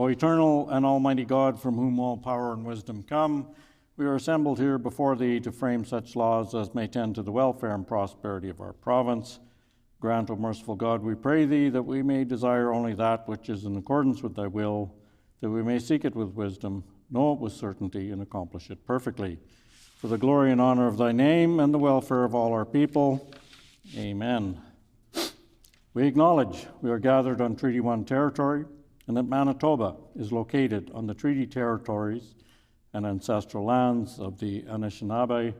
O eternal and almighty God, from whom all power and wisdom come, we are assembled here before thee to frame such laws as may tend to the welfare and prosperity of our province. Grant, O merciful God, we pray thee, that we may desire only that which is in accordance with thy will, that we may seek it with wisdom, know it with certainty, and accomplish it perfectly. For the glory and honor of thy name and the welfare of all our people. Amen. We acknowledge we are gathered on Treaty 1 territory, and that Manitoba is located on the treaty territories and ancestral lands of the Anishinaabe,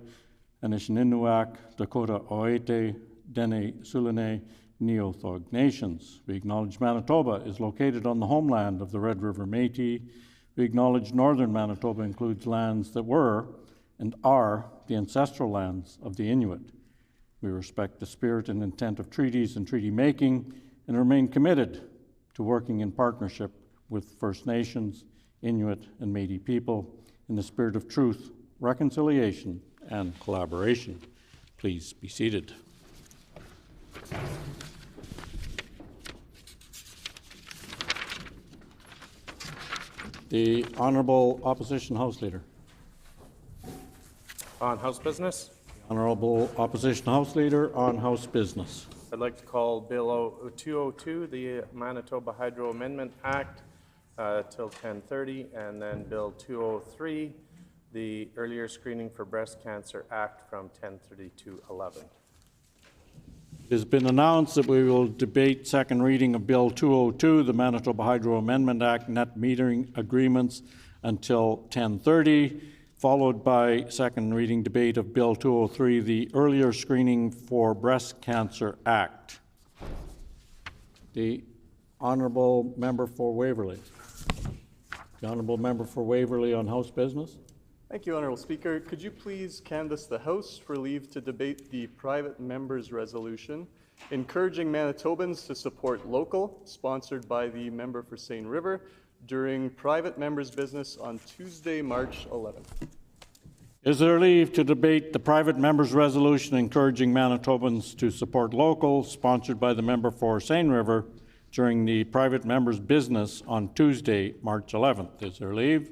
Anishinaabe, Dakota Oete, Dene, Sulene, Neothog nations. We acknowledge Manitoba is located on the homeland of the Red River Métis. We acknowledge northern Manitoba includes lands that were and are the ancestral lands of the Inuit. We respect the spirit and intent of treaties and treaty making and remain committed to working in partnership with First Nations, Inuit, and Métis people in the spirit of truth, reconciliation, and collaboration. Please be seated. The Honourable Opposition House Leader. On House business? Honourable Opposition House Leader on House business. I'd like to call Bill 202, the Manitoba Hydro Amendment Act, till 10:30, and then Bill 203, the Earlier Screening for Breast Cancer Act, from 10:30 to 11. It has been announced that we will debate second reading of Bill 202, the Manitoba Hydro Amendment Act net metering agreements, until 10:30, followed by second reading debate of Bill 203, the Earlier Screening for Breast Cancer Act. The Honourable Member for Waverley. The Honourable Member for Waverley on House business. Thank you, Honourable Speaker. Could you please canvass the House for leave to debate the private members' resolution encouraging Manitobans to support local, sponsored by the member for Seine River, during private members' business on Tuesday, March 11th. Is there leave to debate the private members' resolution encouraging Manitobans to support local, sponsored by the member for Seine River, during the private members' business on Tuesday, March 11th? Is there leave?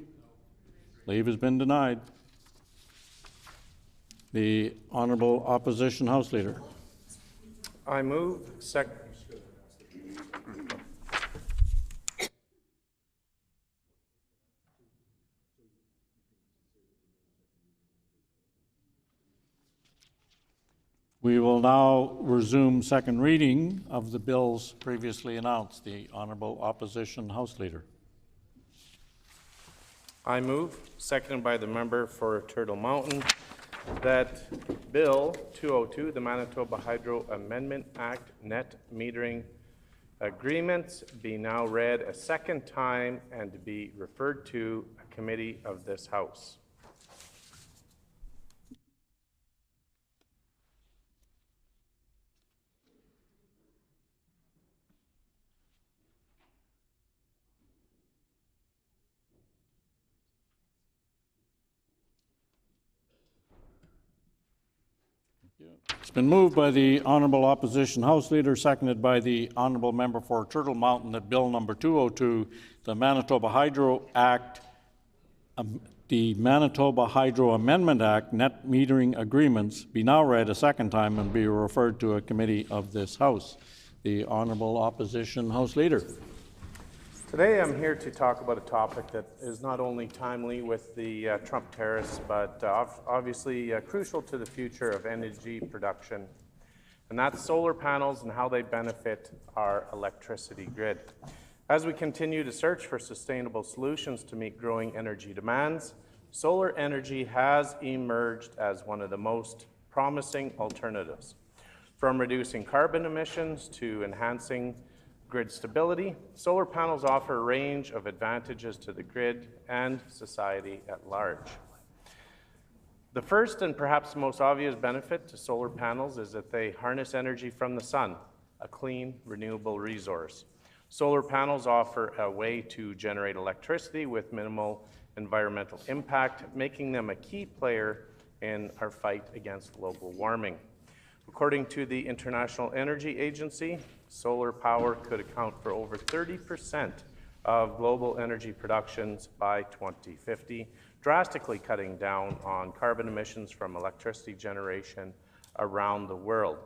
Leave has been denied. The Honourable Opposition House Leader. I move We will now resume second reading of the bills previously announced. The Honourable Opposition House Leader. I move, seconded by the member for Turtle Mountain, that Bill 202, the Manitoba Hydro Amendment Act net metering agreements, be now read a second time and be referred to a committee of this House. It's been moved by the Honourable Opposition House Leader, seconded by the Honourable Member for Turtle Mountain, that Bill number 202, the Manitoba Hydro Act, the Manitoba Hydro Amendment Act net metering agreements, be now read a second time and be referred to a committee of this House. The Honourable Opposition House Leader. Today I'm here to talk about a topic that is not only timely with the Trump tariffs, but obviously crucial to the future of energy production, and that's solar panels and how they benefit our electricity grid. As we continue to search for sustainable solutions to meet growing energy demands, solar energy has emerged as one of the most promising alternatives. From reducing carbon emissions to enhancing grid stability, solar panels offer a range of advantages to the grid and society at large. The first and perhaps most obvious benefit to solar panels is that they harness energy from the sun, a clean, renewable resource. Solar panels offer a way to generate electricity with minimal environmental impact, making them a key player in our fight against global warming. According to the International Energy Agency, solar power could account for over 30% of global energy productions by 2050, drastically cutting down on carbon emissions from electricity generation around the world.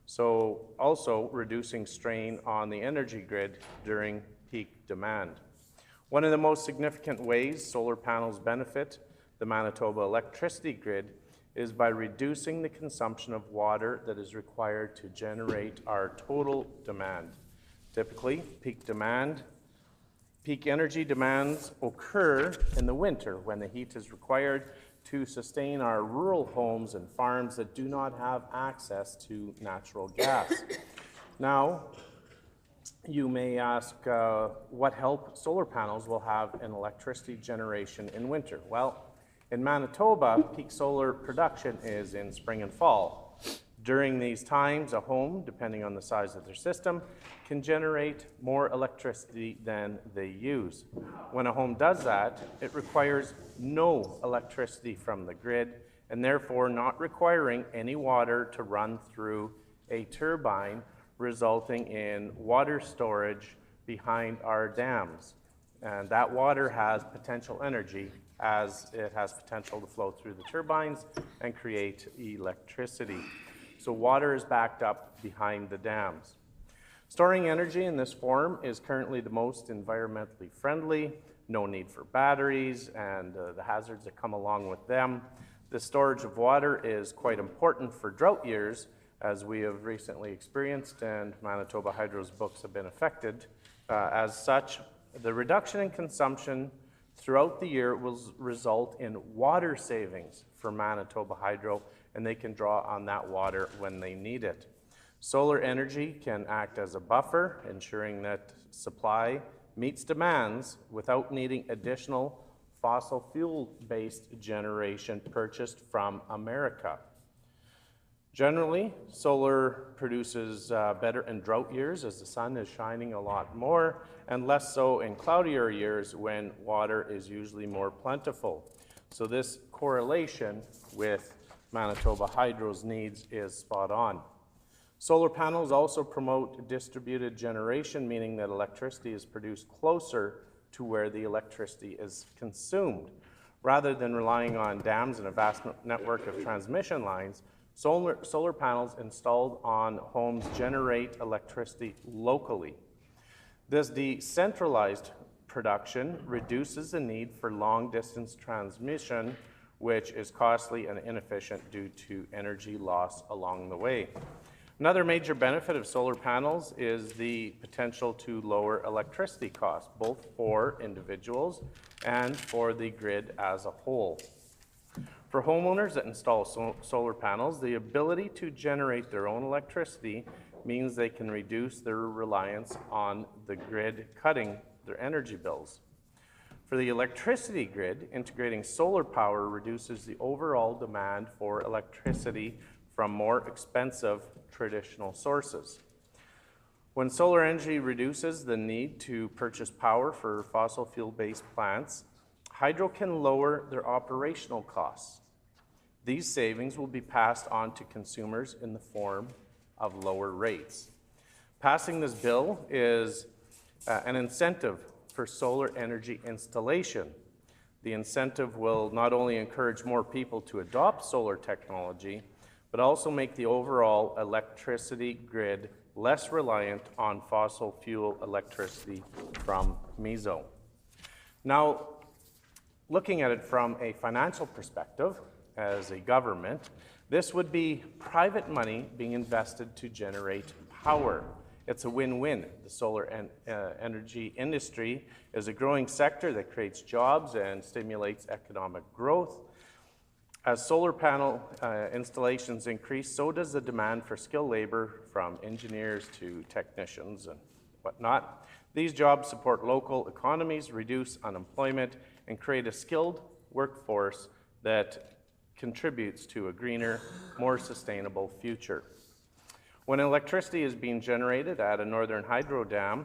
So also reducing strain on the energy grid during peak demand. One of the most significant ways solar panels benefit the Manitoba electricity grid is by reducing the consumption of water that is required to generate our total demand. Typically, peak energy demands occur in the winter when the heat is required to sustain our rural homes and farms that do not have access to natural gas. Now, you may ask what help solar panels will have in electricity generation in winter. Well, in Manitoba, peak solar production is in spring and fall. During these times, a home, depending on the size of their system, can generate more electricity than they use. When a home does that, it requires no electricity from the grid and therefore not requiring any water to run through a turbine, resulting in water storage behind our dams. And that water has potential energy as it has potential to flow through the turbines and create electricity. So water is backed up behind the dams. Storing energy in this form is currently the most environmentally friendly, no need for batteries and the hazards that come along with them. The storage of water is quite important for drought years, as we have recently experienced, and Manitoba Hydro's books have been affected. As such, the reduction in consumption throughout the year will result in water savings for Manitoba Hydro, and they can draw on that water when they need it. Solar energy can act as a buffer, ensuring that supply meets demands without needing additional fossil fuel-based generation purchased from America. Generally, solar produces better in drought years as the sun is shining a lot more, and less so in cloudier years when water is usually more plentiful. So this correlation with Manitoba Hydro's needs is spot on. Solar panels also promote distributed generation, meaning that electricity is produced closer to where the electricity is consumed. Rather than relying on dams and a vast network of transmission lines, solar panels installed on homes generate electricity locally. This decentralized production reduces the need for long-distance transmission, which is costly and inefficient due to energy loss along the way. Another major benefit of solar panels is the potential to lower electricity costs, both for individuals and for the grid as a whole. For homeowners that install solar panels, the ability to generate their own electricity means they can reduce their reliance on the grid, cutting their energy bills. For the electricity grid, integrating solar power reduces the overall demand for electricity from more expensive traditional sources. When solar energy reduces the need to purchase power for fossil fuel-based plants, hydro can lower their operational costs. These savings will be passed on to consumers in the form of lower rates. Passing this bill is an incentive for solar energy installation. The incentive will not only encourage more people to adopt solar technology, but also make the overall electricity grid less reliant on fossil fuel electricity from MISO. Now, looking at it from a financial perspective, as a government, this would be private money being invested to generate power. It's a win-win. The solar energy industry is a growing sector that creates jobs and stimulates economic growth. As solar panel installations increase, so does the demand for skilled labor, from engineers to technicians and whatnot. These jobs support local economies, reduce unemployment, and create a skilled workforce that contributes to a greener, more sustainable future. When electricity is being generated at a northern hydro dam,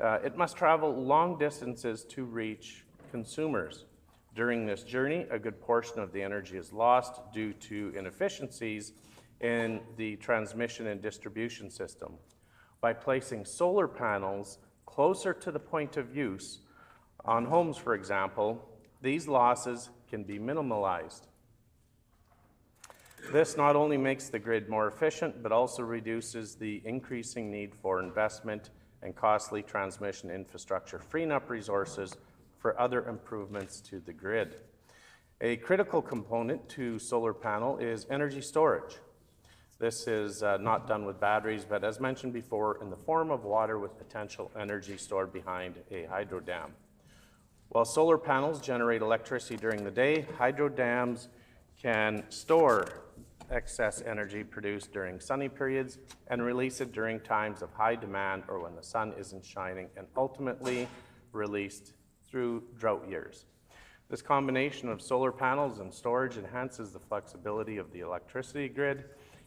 it must travel long distances to reach consumers. During this journey, a good portion of the energy is lost due to inefficiencies in the transmission and distribution system. By placing solar panels closer to the point of use, on homes, for example, these losses can be minimalized. This not only makes the grid more efficient, but also reduces the increasing need for investment and costly transmission infrastructure, freeing up resources for other improvements to the grid. A critical component to solar panel is energy storage. This is not done with batteries, but as mentioned before, in the form of water with potential energy stored behind a hydro dam. While solar panels generate electricity during the day, hydro dams can store excess energy produced during sunny periods and release it during times of high demand or when the sun isn't shining, and ultimately released through drought years. This combination of solar panels and storage enhances the flexibility of the electricity grid.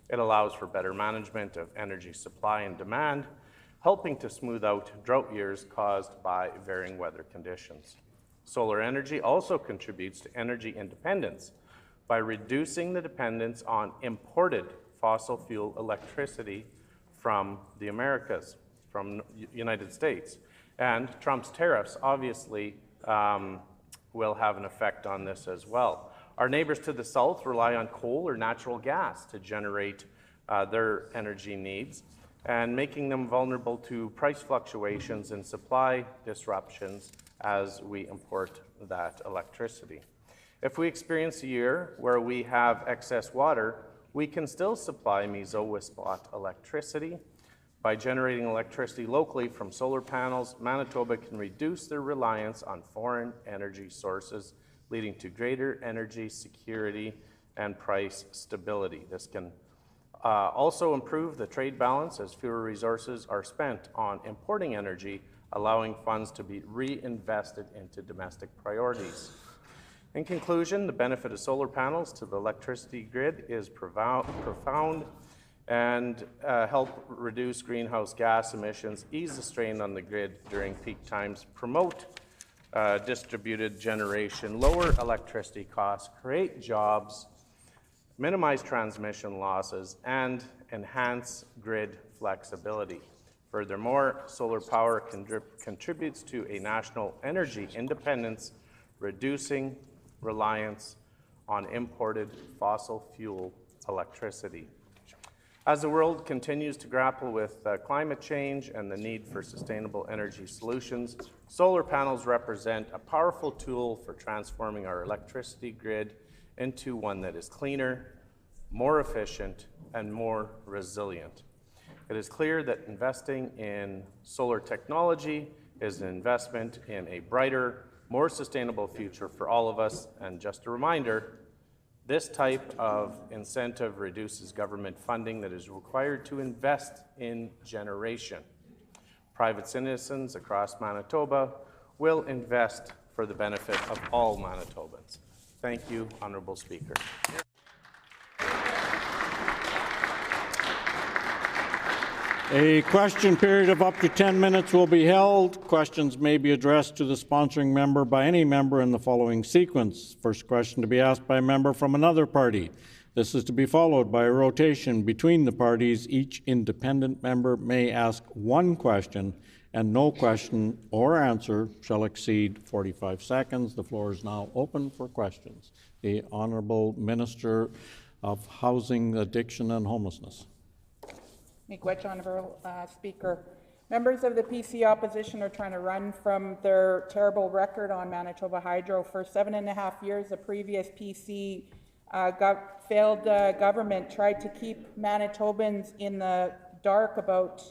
It allows for better management of energy supply and demand, helping to smooth out drought years caused by varying weather conditions. Solar energy also contributes to energy independence by reducing the dependence on imported fossil fuel electricity from the Americas, from the United States. And Trump's tariffs obviously will have an effect on this as well. Our neighbors to the south rely on coal or natural gas to generate their energy needs, and making them vulnerable to price fluctuations and supply disruptions as we import that electricity. If we experience a year where we have excess water, we can still supply MISO with spot electricity. By generating electricity locally from solar panels, Manitoba can reduce their reliance on foreign energy sources, leading to greater energy security and price stability. This can also improve the trade balance as fewer resources are spent on importing energy, allowing funds to be reinvested into domestic priorities. In conclusion, the benefit of solar panels to the electricity grid is profound and help reduce greenhouse gas emissions, ease the strain on the grid during peak times, promote distributed generation, lower electricity costs, create jobs, minimize transmission losses, and enhance grid flexibility. Furthermore, solar power contributes to a national energy independence, reducing reliance on imported fossil fuel electricity. As the world continues to grapple with climate change and the need for sustainable energy solutions, solar panels represent a powerful tool for transforming our electricity grid into one that is cleaner, more efficient, and more resilient. It is clear that investing in solar technology is an investment in a brighter, more sustainable future for all of us. And just a reminder, this type of incentive reduces government funding that is required to invest in generation. Private citizens across Manitoba will invest for the benefit of all Manitobans. Thank you, Honourable Speaker. A question period of up to 10 minutes will be held. Questions may be addressed to the sponsoring member by any member in the following sequence. First question to be asked by a member from another party. This is to be followed by a rotation between the parties. Each independent member may ask one question, and no question or answer shall exceed 45 seconds. The floor is now open for questions. The Honourable Minister of Housing, Addiction and Homelessness. Miigwech, Honourable Speaker. Members of the PC opposition are trying to run from their terrible record on Manitoba Hydro. For 7.5 years, the previous PC failed government tried to keep Manitobans in the dark about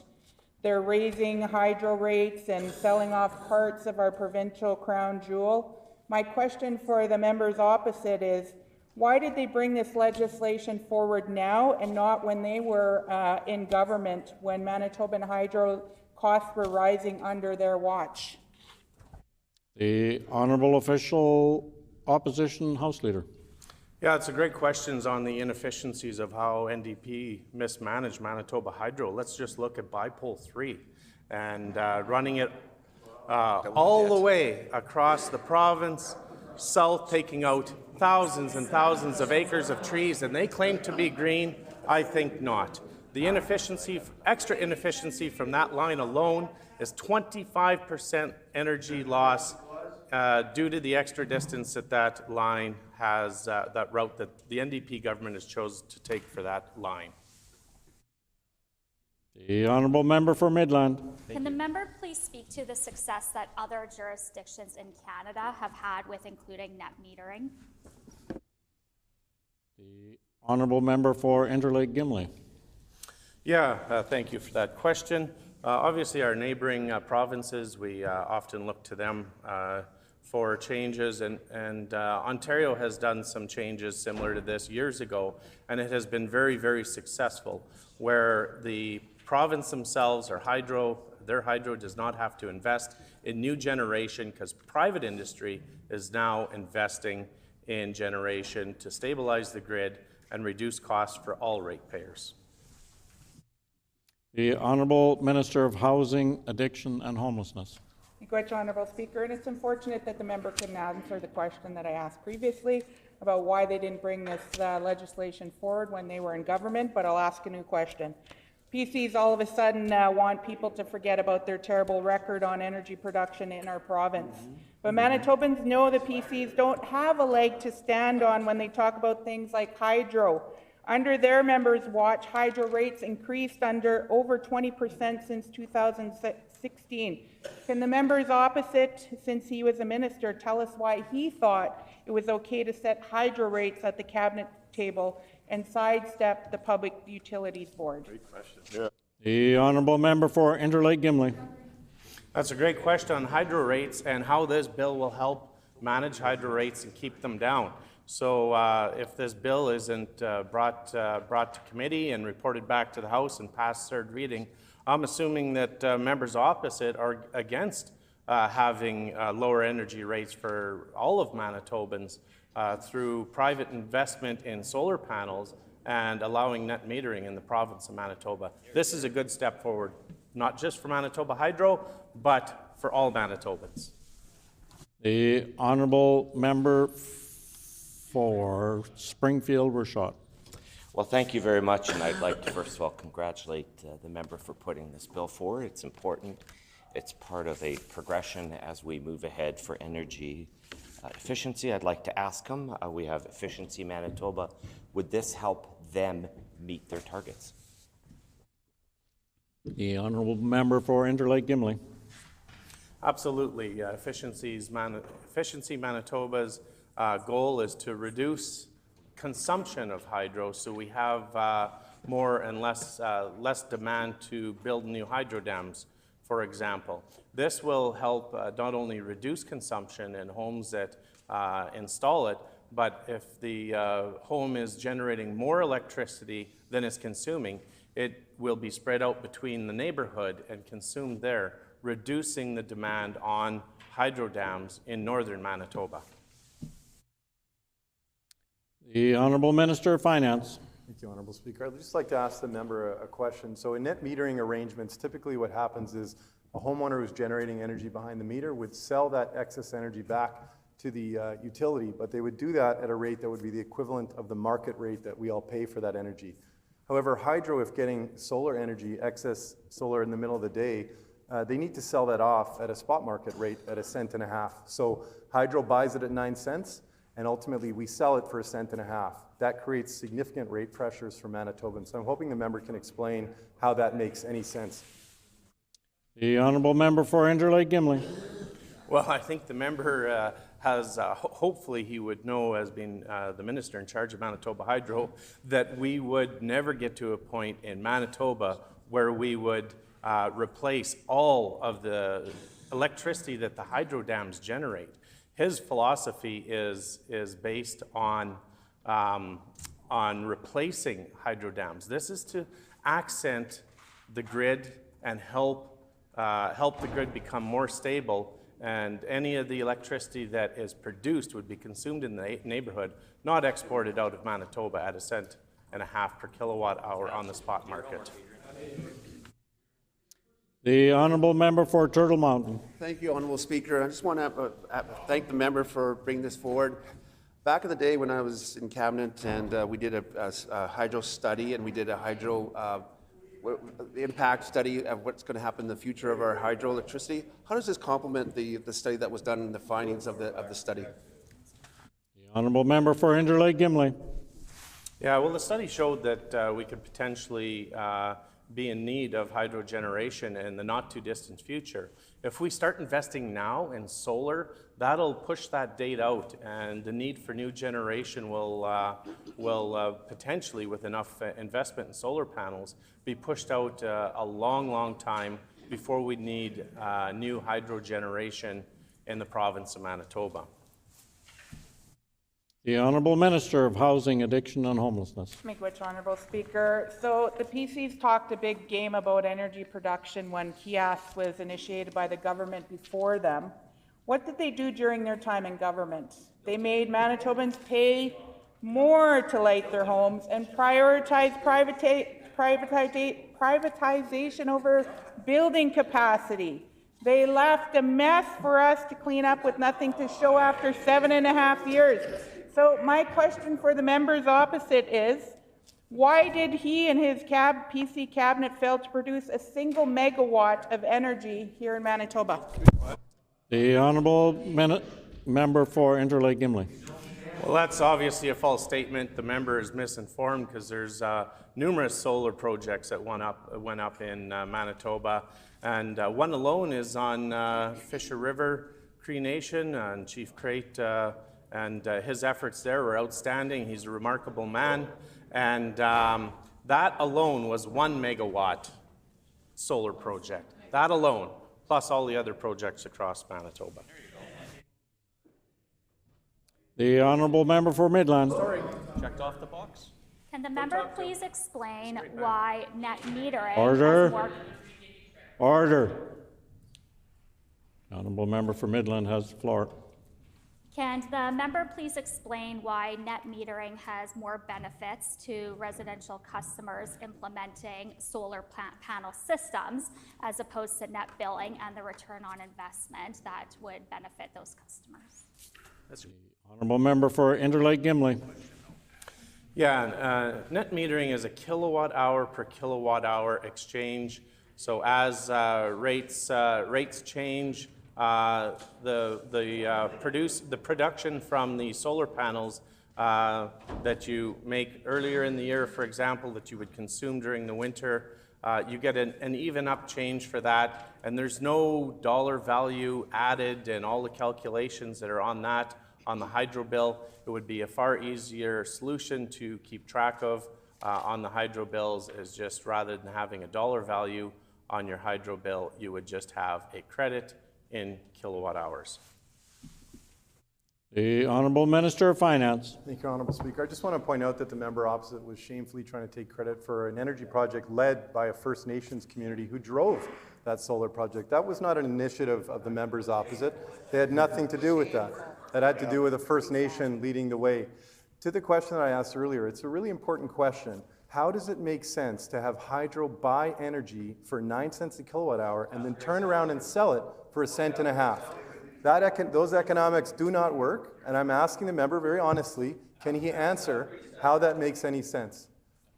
their raising hydro rates and selling off parts of our provincial crown jewel. My question for the members opposite is, why did they bring this legislation forward now and not when they were in government, when Manitoban Hydro costs were rising under their watch? The Honourable Official Opposition House Leader. Yeah, it's a great question on the inefficiencies of how NDP mismanaged Manitoba Hydro. Let's just look at Bipole 3 and running it all the way across the province, south, taking out thousands and thousands of acres of trees, and they claim to be green. I think not. The inefficiency, extra inefficiency from that line alone is 25% energy loss due to the extra distance that that line has, that route that the NDP government has chosen to take for that line. The honourable member for Midland. Can the member please speak to the success that other jurisdictions in Canada have had with including net metering? The honourable member for Interlake Gimli. Yeah, thank you for that question. Obviously, our neighboring provinces, we often look to them for changes, and Ontario has done some changes similar to this years ago, and it has been very, very successful, where the province themselves, or their hydro does not have to invest in new generation because private industry is now investing in generation to stabilize the grid and reduce costs for all ratepayers. The Honourable Minister of Housing, Addiction and Homelessness. Thank you, Honourable Speaker, and it's unfortunate that the member couldn't answer the question that I asked previously about why they didn't bring this legislation forward when they were in government, but I'll ask a new question. PCs all of a sudden want people to forget about their terrible record on energy production in our province. But Manitobans know the PCs don't have a leg to stand on when they talk about things like hydro. Under their members' watch, hydro rates increased over 20% since 2016. Can the members opposite, since he was a minister, tell us why he thought it was okay to set hydro rates at the cabinet table and sidestep the Public Utilities Board? Great question. Yeah. The honourable member for Interlake Gimli. That's a great question on hydro rates and how this bill will help manage hydro rates and keep them down. So if this bill isn't brought to committee and reported back to the House and passed third reading, I'm assuming that members opposite are against having lower energy rates for all of Manitobans through private investment in solar panels and allowing net metering in the province of Manitoba. This is a good step forward, not just for Manitoba Hydro, but for all Manitobans. The honourable member for Springfield Rashad. Well, thank you very much, and I'd like to first of all congratulate the member for putting this bill forward. It's important. It's part of a progression as we move ahead for energy efficiency. I'd like to ask him, we have Efficiency Manitoba, would this help them meet their targets? The honourable member for Interlake Gimli. Absolutely. Efficiency Manitoba's goal is to reduce consumption of hydro, so we have more and less demand to build new hydro dams, for example. This will help not only reduce consumption in homes that install it, but if the home is generating more electricity than it's consuming, it will be spread out between the neighborhood and consumed there, reducing the demand on hydro dams in northern Manitoba. The Honourable Minister of Finance. Thank you, Honourable Speaker. I'd just like to ask the member a question. So in net metering arrangements, typically what happens is a homeowner who's generating energy behind the meter would sell that excess energy back to the utility, but they would do that at a rate that would be the equivalent of the market rate that we all pay for that energy. However, hydro, if getting solar energy, excess solar in the middle of the day, they need to sell that off at a spot market rate at 1.5 cents. So hydro buys it at 9 cents, and ultimately we sell it for 1.5 cents. That creates significant rate pressures for Manitobans. So I'm hoping the member can explain how that makes any sense. The honourable member for Interlake Gimli. Well, I think the member has, hopefully he would know, as being the minister in charge of Manitoba Hydro, that we would never get to a point in Manitoba where we would replace all of the electricity that the hydro dams generate. His philosophy is based on replacing hydro dams. This is to accent the grid and help the grid become more stable, and any of the electricity that is produced would be consumed in the neighborhood, not exported out of Manitoba at 1.5 cents per kilowatt hour on the spot market. The honourable member for Turtle Mountain. Thank you, Honourable Speaker. I just want to thank the member for bringing this forward. Back in the day when I was in cabinet and we did a hydro study and we did a hydro the impact study of what's going to happen in the future of our hydroelectricity. How does this complement the study that was done and the findings of the study? The honourable member for Interlake Gimli. Yeah, well, the study showed that we could potentially be in need of hydro generation in the not too distant future. If we start investing now in solar, that'll push that date out, and the need for new generation will potentially, with enough investment in solar panels, be pushed out a long, long time before we need new hydro generation in the province of Manitoba. The Honourable Minister of Housing, Addiction and Homelessness. Miigwech, Honourable Speaker. So the PCs talked a big game about energy production when KIAS was initiated by the government before them. What did they do during their time in government? They made Manitobans pay more to light their homes and prioritize privatization over building capacity. They left a mess for us to clean up with nothing to show after 7.5 years. So my question for the members opposite is, why did he and his PC cabinet fail to produce a single megawatt of energy here in Manitoba? The Honourable Member for Interlake Gimli. Well, that's obviously a false statement. The member is misinformed because there's numerous solar projects that went up in Manitoba, and one alone is on Fisher River Cree Nation, and Chief Crate and his efforts there were outstanding. He's a remarkable man, and that alone was 1 megawatt solar project. That alone, plus all the other projects across Manitoba. The Honourable Member for Midland. Sorry, checked off the box. Can the member please explain why net metering Order. has more... Order. The Honourable Member for Midland has the floor. Can the member please explain why net metering has more benefits to residential customers implementing solar panel systems as opposed to net billing and the return on investment that would benefit those customers? The Honourable Member for Interlake Gimli. Yeah, net metering is a kilowatt hour per kilowatt hour exchange. So as rates change, the production from the solar panels that you make earlier in the year, for example, that you would consume during the winter, you get an even up change for that, and there's no dollar value added and all the calculations that are on that on the hydro bill. It would be a far easier solution to keep track of on the hydro bills, is just rather than having a dollar value on your hydro bill, you would just have a credit in kilowatt hours. The Honourable Minister of Finance. Thank you, Honourable Speaker. I just want to point out that the member opposite was shamefully trying to take credit for an energy project led by a First Nations community who drove that solar project. That was not an initiative of the members opposite. They had nothing to do with that. That had to do with a First Nation leading the way. To the question that I asked earlier, it's a really important question. How does it make sense to have hydro buy energy for 9 cents a kilowatt hour and then turn around and sell it for 1.50 cents? Those economics do not work, and I'm asking the member very honestly, can he answer how that makes any sense?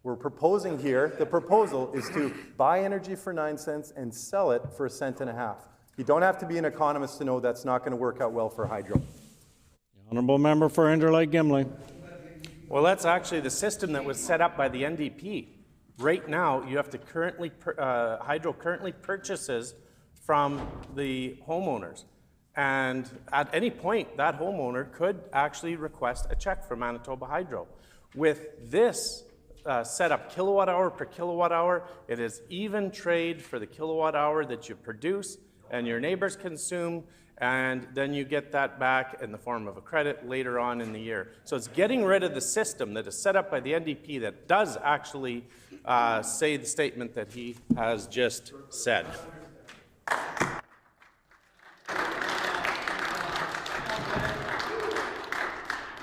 We're proposing here, the proposal is to buy energy for 9 cents and sell it for 1.50 cents. You don't have to be an economist to know that's not going to work out well for hydro. The Honourable Member for Interlake Gimli. Well, that's actually the system that was set up by the NDP. Right now, you have to hydro currently purchases from the homeowners. And at any point, that homeowner could actually request a check from Manitoba Hydro. With this setup kilowatt hour per kilowatt hour, it is even trade for the kilowatt hour that you produce and your neighbors consume, and then you get that back in the form of a credit later on in the year. So it's getting rid of the system that is set up by the NDP that does actually say the statement that he has just said.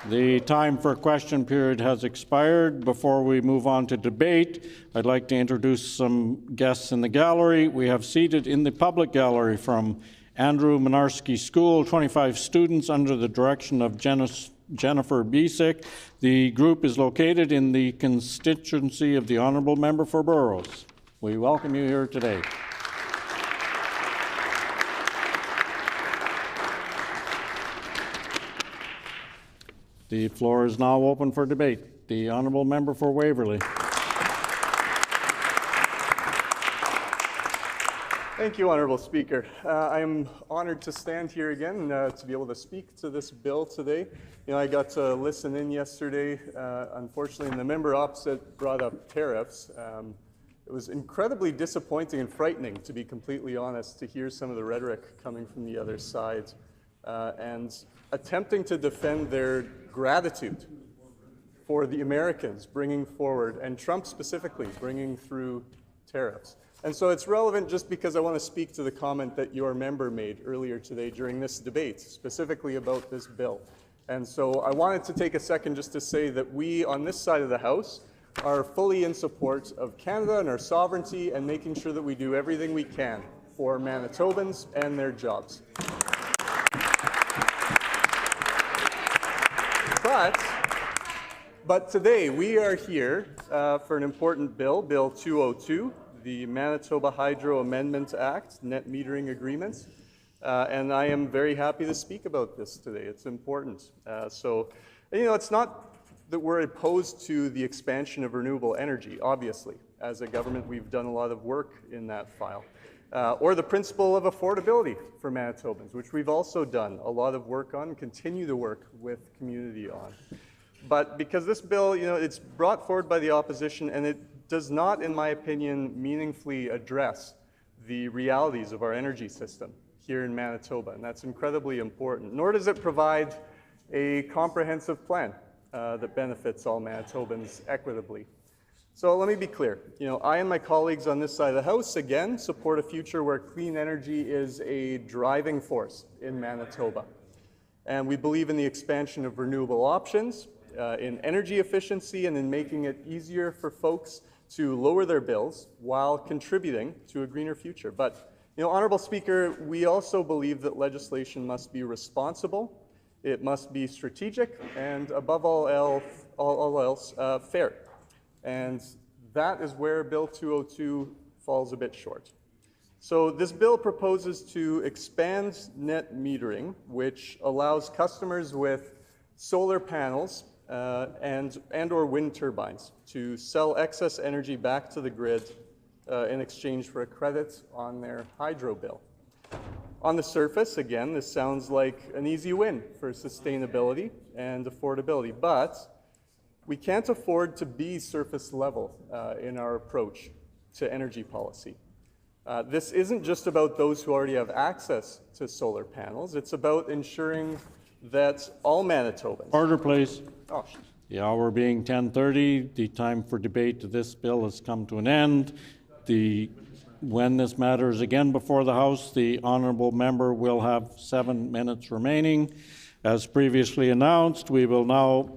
The time for question period has expired. Before we move on to debate, I'd like to introduce some guests in the gallery. We have seated in the public gallery from Andrew Minarski School, 25 students under the direction of Jennifer Bisick. The group is located in the constituency of the Honourable Member for Burrows. We welcome you here today. The floor is now open for debate. The honourable member for Waverley. Thank you, Honourable Speaker. I am honoured to stand here again to be able to speak to this bill today. You know, I got to listen in yesterday. Unfortunately, and the member opposite brought up tariffs. It was incredibly disappointing and frightening, to be completely honest, to hear some of the rhetoric coming from the other side and attempting to defend their gratitude for the Americans bringing forward, and Trump specifically, bringing through tariffs. And so it's relevant just because I want to speak to the comment that your member made earlier today during this debate, specifically about this bill. And so I wanted to take a second just to say that we on this side of the House are fully in support of Canada and our sovereignty and making sure that we do everything we can for Manitobans and their jobs. But today we are here for an important bill, Bill 202, the Manitoba Hydro Amendment Act, Net Metering Agreement. And I am very happy to speak about this today. It's important. You know, it's not that we're opposed to the expansion of renewable energy, obviously. As a government, we've done a lot of work in that file. Or the principle of affordability for Manitobans, which we've also done a lot of work on and continue to work with community on. But because this bill, you know, it's brought forward by the opposition and it does not, in my opinion, meaningfully address the realities of our energy system here in Manitoba, and that's incredibly important. Nor does it provide a comprehensive plan that benefits all Manitobans equitably. So let me be clear. You know, I and my colleagues on this side of the House, again, support a future where clean energy is a driving force in Manitoba. And we believe in the expansion of renewable options, in energy efficiency, and in making it easier for folks to lower their bills while contributing to a greener future. But, you know, Honourable Speaker, we also believe that legislation must be responsible, it must be strategic, and above all else, fair. And that is where Bill 202 falls a bit short. So this bill proposes to expand net metering, which allows customers with solar panels and or wind turbines to sell excess energy back to the grid in exchange for a credit on their hydro bill. On the surface, again, this sounds like an easy win for sustainability and affordability, but we can't afford to be surface level in our approach to energy policy. This isn't just about those who already have access to solar panels, it's about ensuring that all Manitobans... Order, please. Oh. The hour being 10:30, the time for debate to this bill has come to an end. When this matter is again before the House, the honourable member will have 7 minutes remaining. As previously announced, we will now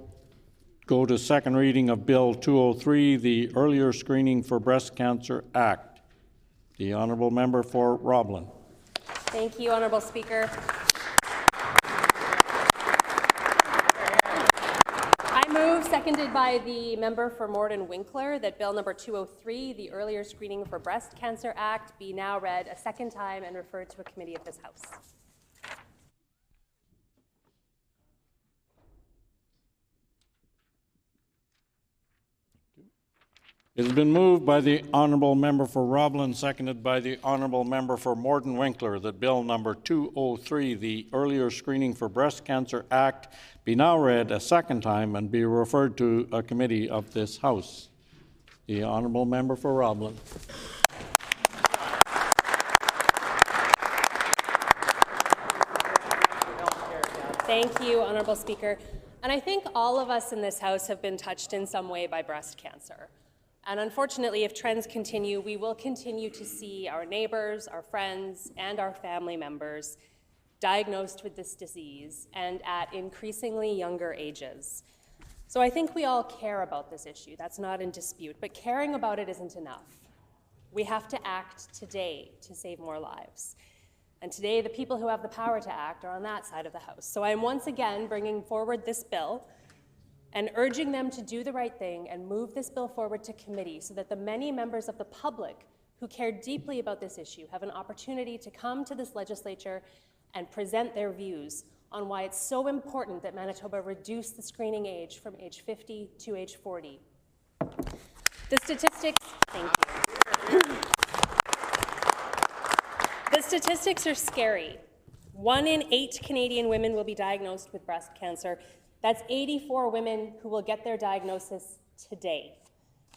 go to second reading of Bill 203, the Earlier Screening for Breast Cancer Act. The honourable member for Roblin. Thank you, Honourable Speaker. Move, seconded by the member for Morden Winkler, that Bill number 203, the Earlier Screening for Breast Cancer Act, be now read a second time and referred to a committee of this House. It has been moved by the honourable member for Roblin, seconded by the honourable member for Morden Winkler, that Bill number 203, the Earlier Screening for Breast Cancer Act, be now read a second time and be referred to a committee of this House. The honourable member for Roblin. Thank you, Honourable Speaker. And I think all of us in this House have been touched in some way by breast cancer. And unfortunately, if trends continue, we will continue to see our neighbors, our friends, and our family members diagnosed with this disease, and at increasingly younger ages. So I think we all care about this issue. That's not in dispute, but caring about it isn't enough. We have to act today to save more lives. And today, the people who have the power to act are on that side of the House. So I am once again bringing forward this bill and urging them to do the right thing and move this bill forward to committee so that the many members of the public who care deeply about this issue have an opportunity to come to this legislature and present their views on why it's so important that Manitoba reduce the screening age from age 50 to age 40. The statistics, thank you. The statistics are scary. 1 in 8 Canadian women will be diagnosed with breast cancer. That's 84 women who will get their diagnosis today.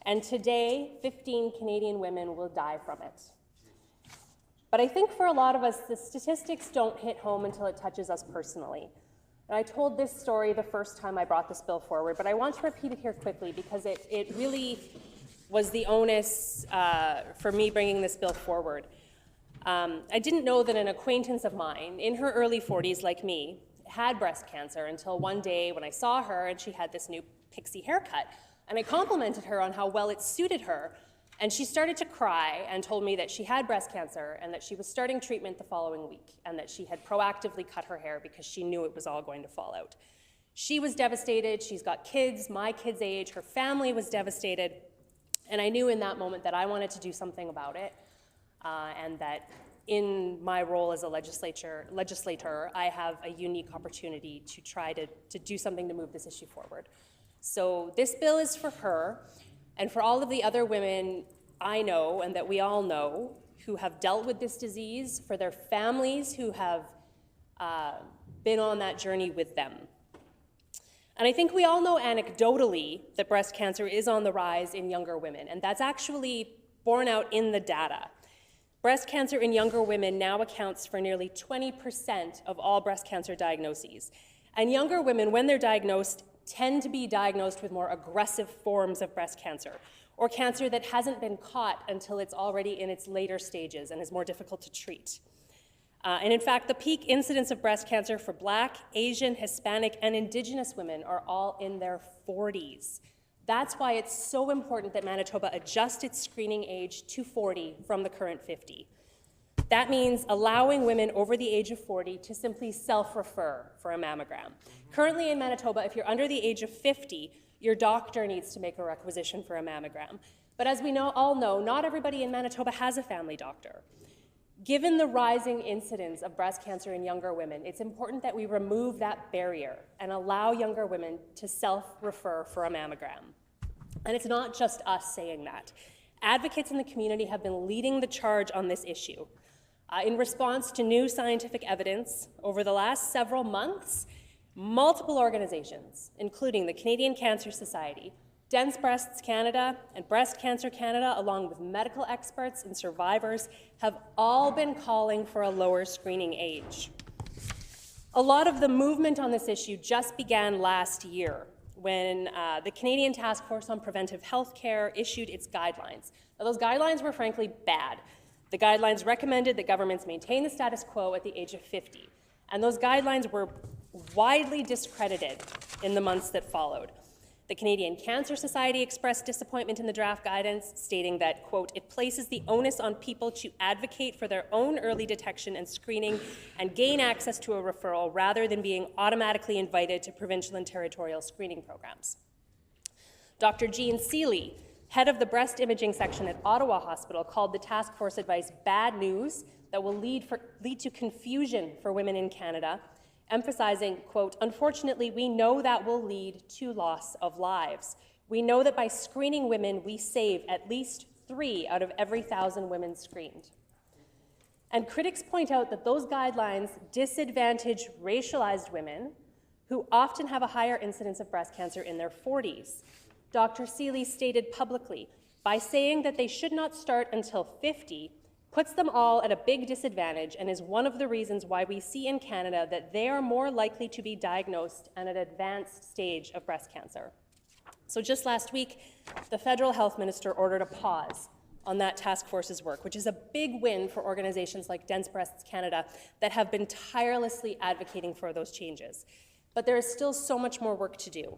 And today, 15 Canadian women will die from it. But I think for a lot of us, the statistics don't hit home until it touches us personally. And I told this story the first time I brought this bill forward, but I want to repeat it here quickly because it really was the onus for me bringing this bill forward. I didn't know that an acquaintance of mine in her early 40s, like me, had breast cancer until one day when I saw her and she had this new pixie haircut. And I complimented her on how well it suited her. And she started to cry and told me that she had breast cancer and that she was starting treatment the following week and that she had proactively cut her hair because she knew it was all going to fall out. She was devastated. She's got kids, my kid's age. Her family was devastated. And I knew in that moment that I wanted to do something about it and that in my role as a legislator, I have a unique opportunity to try to do something to move this issue forward. So this bill is for her and for all of the other women I know and that we all know who have dealt with this disease, for their families who have been on that journey with them. And I think we all know anecdotally that breast cancer is on the rise in younger women, and that's actually borne out in the data. Breast cancer in younger women now accounts for nearly 20% of all breast cancer diagnoses. And younger women, when they're diagnosed, tend to be diagnosed with more aggressive forms of breast cancer, or cancer that hasn't been caught until it's already in its later stages and is more difficult to treat. And in fact, the peak incidence of breast cancer for Black, Asian, Hispanic, and Indigenous women are all in their 40s. That's why it's so important that Manitoba adjust its screening age to 40 from the current 50. That means allowing women over the age of 40 to simply self-refer for a mammogram. Currently in Manitoba, if you're under the age of 50, your doctor needs to make a requisition for a mammogram. But as we all know, not everybody in Manitoba has a family doctor. Given the rising incidence of breast cancer in younger women, it's important that we remove that barrier and allow younger women to self-refer for a mammogram. And it's not just us saying that. Advocates in the community have been leading the charge on this issue. In response to new scientific evidence, over the last several months, multiple organizations, including the Canadian Cancer Society, Dense Breasts Canada, and Breast Cancer Canada, along with medical experts and survivors, have all been calling for a lower screening age. A lot of the movement on this issue just began last year when the Canadian Task Force on Preventive Healthcare issued its guidelines. Now, those guidelines were frankly bad. The guidelines recommended that governments maintain the status quo at the age of 50, and those guidelines were widely discredited in the months that followed. The Canadian Cancer Society expressed disappointment in the draft guidance, stating that, quote, it places the onus on people to advocate for their own early detection and screening and gain access to a referral rather than being automatically invited to provincial and territorial screening programs. Dr. Jean Seeley, head of the breast imaging section at Ottawa Hospital, called the task force advice bad news that will lead to confusion for women in Canada, emphasizing, quote, unfortunately, we know that will lead to loss of lives. We know that by screening women, we save at least 3 out of every 1,000 women screened. And critics point out that those guidelines disadvantage racialized women who often have a higher incidence of breast cancer in their 40s. Dr. Seeley stated publicly, by saying that they should not start until 50, puts them all at a big disadvantage and is one of the reasons why we see in Canada that they are more likely to be diagnosed at an advanced stage of breast cancer. So just last week, the federal health minister ordered a pause on that task force's work, which is a big win for organizations like Dense Breasts Canada that have been tirelessly advocating for those changes. But there is still so much more work to do.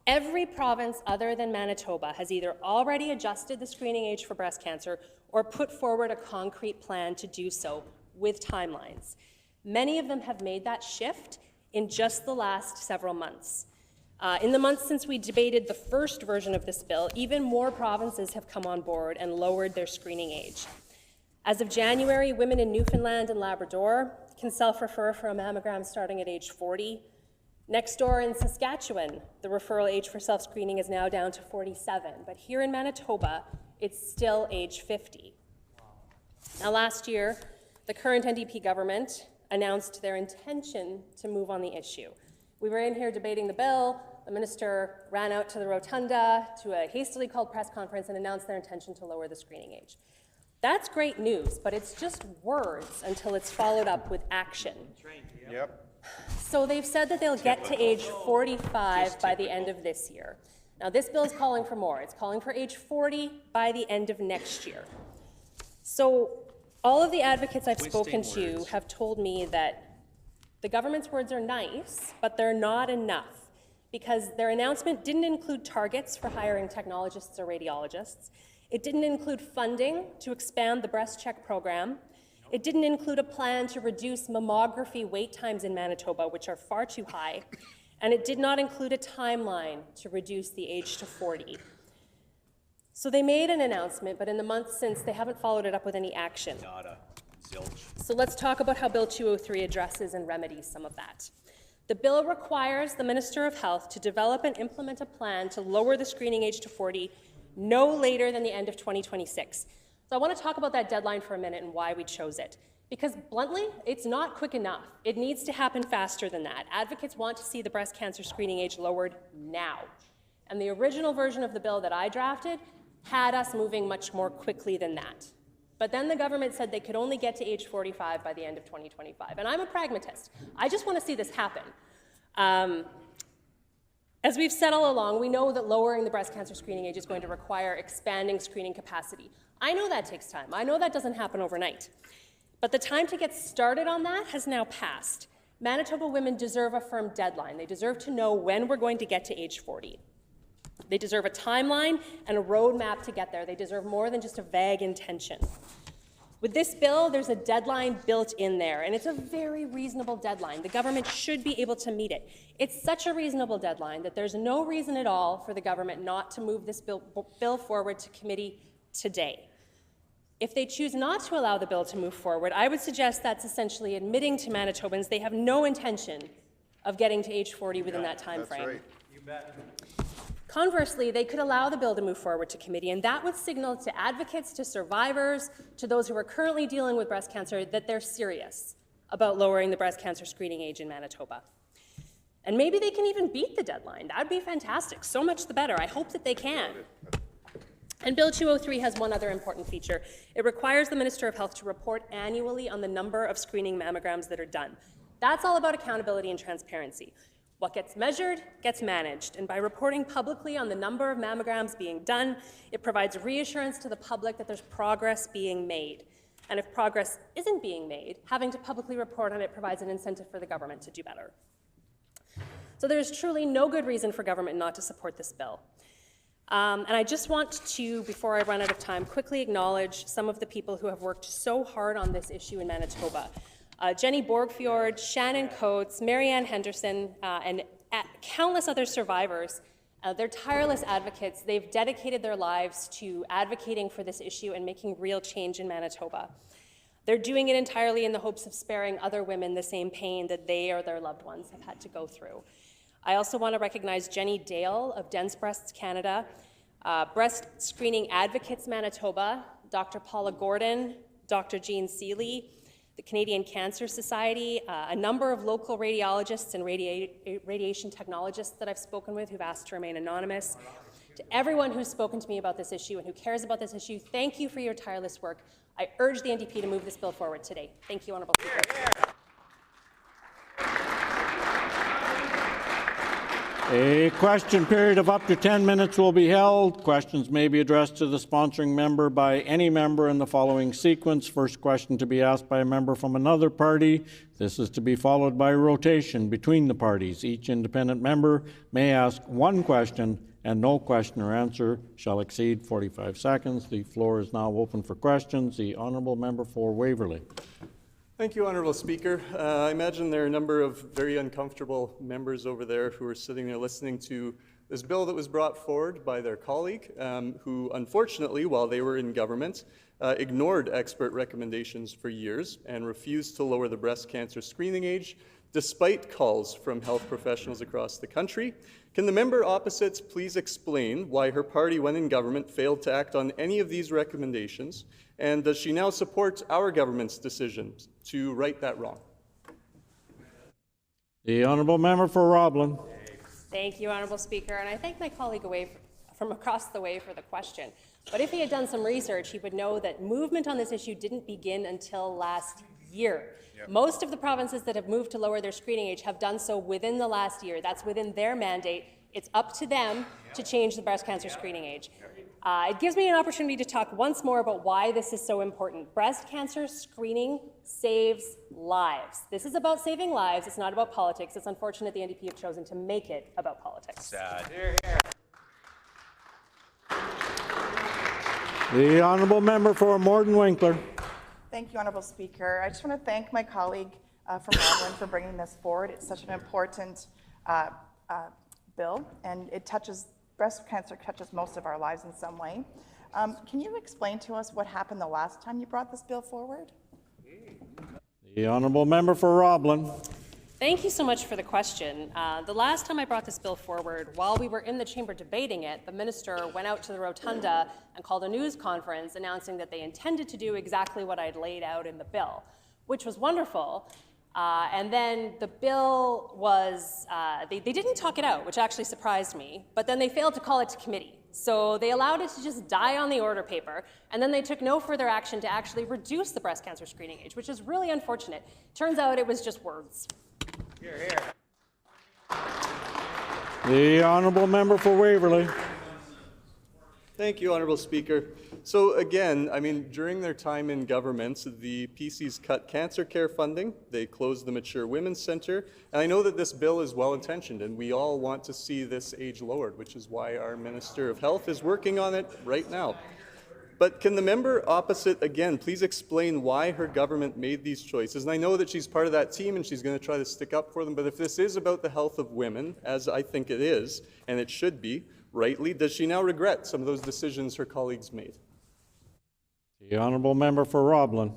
Every province other than Manitoba has either already adjusted the screening age for breast cancer or put forward a concrete plan to do so with timelines. Many of them have made that shift in just the last several months. In the months since we debated the first version of this bill, even more provinces have come on board and lowered their screening age. As of January, women in Newfoundland and Labrador can self-refer for a mammogram starting at age 40. Next door in Saskatchewan, the referral age for self-screening is now down to 47, but here in Manitoba, it's still age 50. Now last year, the current NDP government announced their intention to move on the issue. We were in here debating the bill. The minister ran out to the rotunda to a hastily called press conference and announced their intention to lower the screening age. That's great news, but it's just words until it's followed up with action. Yep. So they've said that they'll get to age 45 by the end of this year. Now this bill is calling for more. It's calling for age 40 by the end of next year. So all of the advocates I've spoken to have told me that the government's words are nice, but they're not enough, because their announcement didn't include targets for hiring technologists or radiologists. It didn't include funding to expand the breast check program. It didn't include a plan to reduce mammography wait times in Manitoba, which are far too high. And it did not include a timeline to reduce the age to 40. So they made an announcement, but in the months since, they haven't followed it up with any action. Nada. Zilch. So let's talk about how Bill 203 addresses and remedies some of that. The bill requires the Minister of Health to develop and implement a plan to lower the screening age to 40 no later than the end of 2026. So I want to talk about that deadline for a minute and why we chose it. Because bluntly, it's not quick enough. It needs to happen faster than that. Advocates want to see the breast cancer screening age lowered now. And the original version of the bill that I drafted had us moving much more quickly than that. But then the government said they could only get to age 45 by the end of 2025. And I'm a pragmatist. I just want to see this happen. As we've said all along, we know that lowering the breast cancer screening age is going to require expanding screening capacity. I know that takes time. I know that doesn't happen overnight. But the time to get started on that has now passed. Manitoba women deserve a firm deadline. They deserve to know when we're going to get to age 40. They deserve a timeline and a roadmap to get there. They deserve more than just a vague intention. With this bill, there's a deadline built in there, and it's a very reasonable deadline. The government should be able to meet it. It's such a reasonable deadline that there's no reason at all for the government not to move this bill forward to committee today. If they choose not to allow the bill to move forward, I would suggest that's essentially admitting to Manitobans they have no intention of getting to age 40 within that time frame. Right. You bet. Conversely, they could allow the bill to move forward to committee, and that would signal to advocates, to survivors, to those who are currently dealing with breast cancer that they're serious about lowering the breast cancer screening age in Manitoba. And maybe they can even beat the deadline. That would be fantastic. So much the better. I hope that they can. And Bill 203 has one other important feature. It requires the Minister of Health to report annually on the number of screening mammograms that are done. That's all about accountability and transparency. What gets measured gets managed, and by reporting publicly on the number of mammograms being done, it provides reassurance to the public that there's progress being made. And if progress isn't being made, having to publicly report on it provides an incentive for the government to do better. So there's truly no good reason for government not to support this bill. And I just want to, before I run out of time, quickly acknowledge some of the people who have worked so hard on this issue in Manitoba. Jenny Borgfjord, Shannon Coates, Marianne Henderson, and countless other survivors. They're tireless advocates. They've dedicated their lives to advocating for this issue and making real change in Manitoba. They're doing it entirely in the hopes of sparing other women the same pain that they or their loved ones have had to go through. I also want to recognize Jenny Dale of Dense Breasts Canada, Breast Screening Advocates Manitoba, Dr. Paula Gordon, Dr. Jean Seeley, the Canadian Cancer Society, a number of local radiologists and radiation technologists that I've spoken with who've asked to remain anonymous. To everyone who's spoken to me about this issue and who cares about this issue, thank you for your tireless work. I urge the NDP to move this bill forward today. Thank you, Honourable Speaker. A question period of up to 10 minutes will be held. Questions may be addressed to the sponsoring member by any member in the following sequence. First question to be asked by a member from another party. This is to be followed by rotation between the parties. Each independent member may ask one question, and no question or answer shall exceed 45 seconds. The floor is now open for questions. The Honourable Member for Waverley. Thank you, Honourable Speaker. I imagine there are a number of very uncomfortable members over there who are sitting there listening to this bill that was brought forward by their colleague, who unfortunately, while they were in government, ignored expert recommendations for years and refused to lower the breast cancer screening age, despite calls from health professionals across the country. Can the member opposites please explain why her party, when in government, failed to act on any of these recommendations? And does she now support our government's decision to right that wrong? The honourable member for Roblin. Thank you, Honourable Speaker, and I thank my colleague from across the way for the question. But if he had done some research, he would know that movement on this issue didn't begin until last year. Yep. Most of the provinces that have moved to lower their screening age have done so within the last year. That's within their mandate. It's up to them to change the breast cancer screening age. It gives me an opportunity to talk once more about why this is so important. Breast cancer screening saves lives. This is about saving lives. It's not about politics. It's unfortunate the NDP have chosen to make it about politics. Sad. The honourable member for Morden Winkler. Thank you, Honourable Speaker. I just want to thank my colleague from Roblin for bringing this forward. It's such an important bill, and it touches, breast cancer touches most of our lives in some way. Can you explain to us what happened the last time you brought this bill forward? The honourable member for Roblin. Thank you so much for the question. The last time I brought this bill forward, while we were in the chamber debating it, the minister went out to the rotunda and called a news conference announcing that they intended to do exactly what I'd laid out in the bill, which was wonderful. And then the bill was, they didn't talk it out, which actually surprised me, but then they failed to call it to committee. So they allowed it to just die on the order paper, and then they took no further action to actually reduce the breast cancer screening age, which is really unfortunate. Turns out it was just words. Here, here. The honourable member for Waverley. Thank you, Honourable Speaker. So again, I mean, during their time in government, the PCs cut cancer care funding, they closed the Mature Women's Centre, and I know that this bill is well-intentioned, and we all want to see this age lowered, which is why our Minister of Health is working on it right now. But can the member opposite, again, please explain why her government made these choices? And I know that she's part of that team and she's going to try to stick up for them, but if this is about the health of women, as I think it is, and it should be, rightly, does she now regret some of those decisions her colleagues made? The honourable member for Roblin.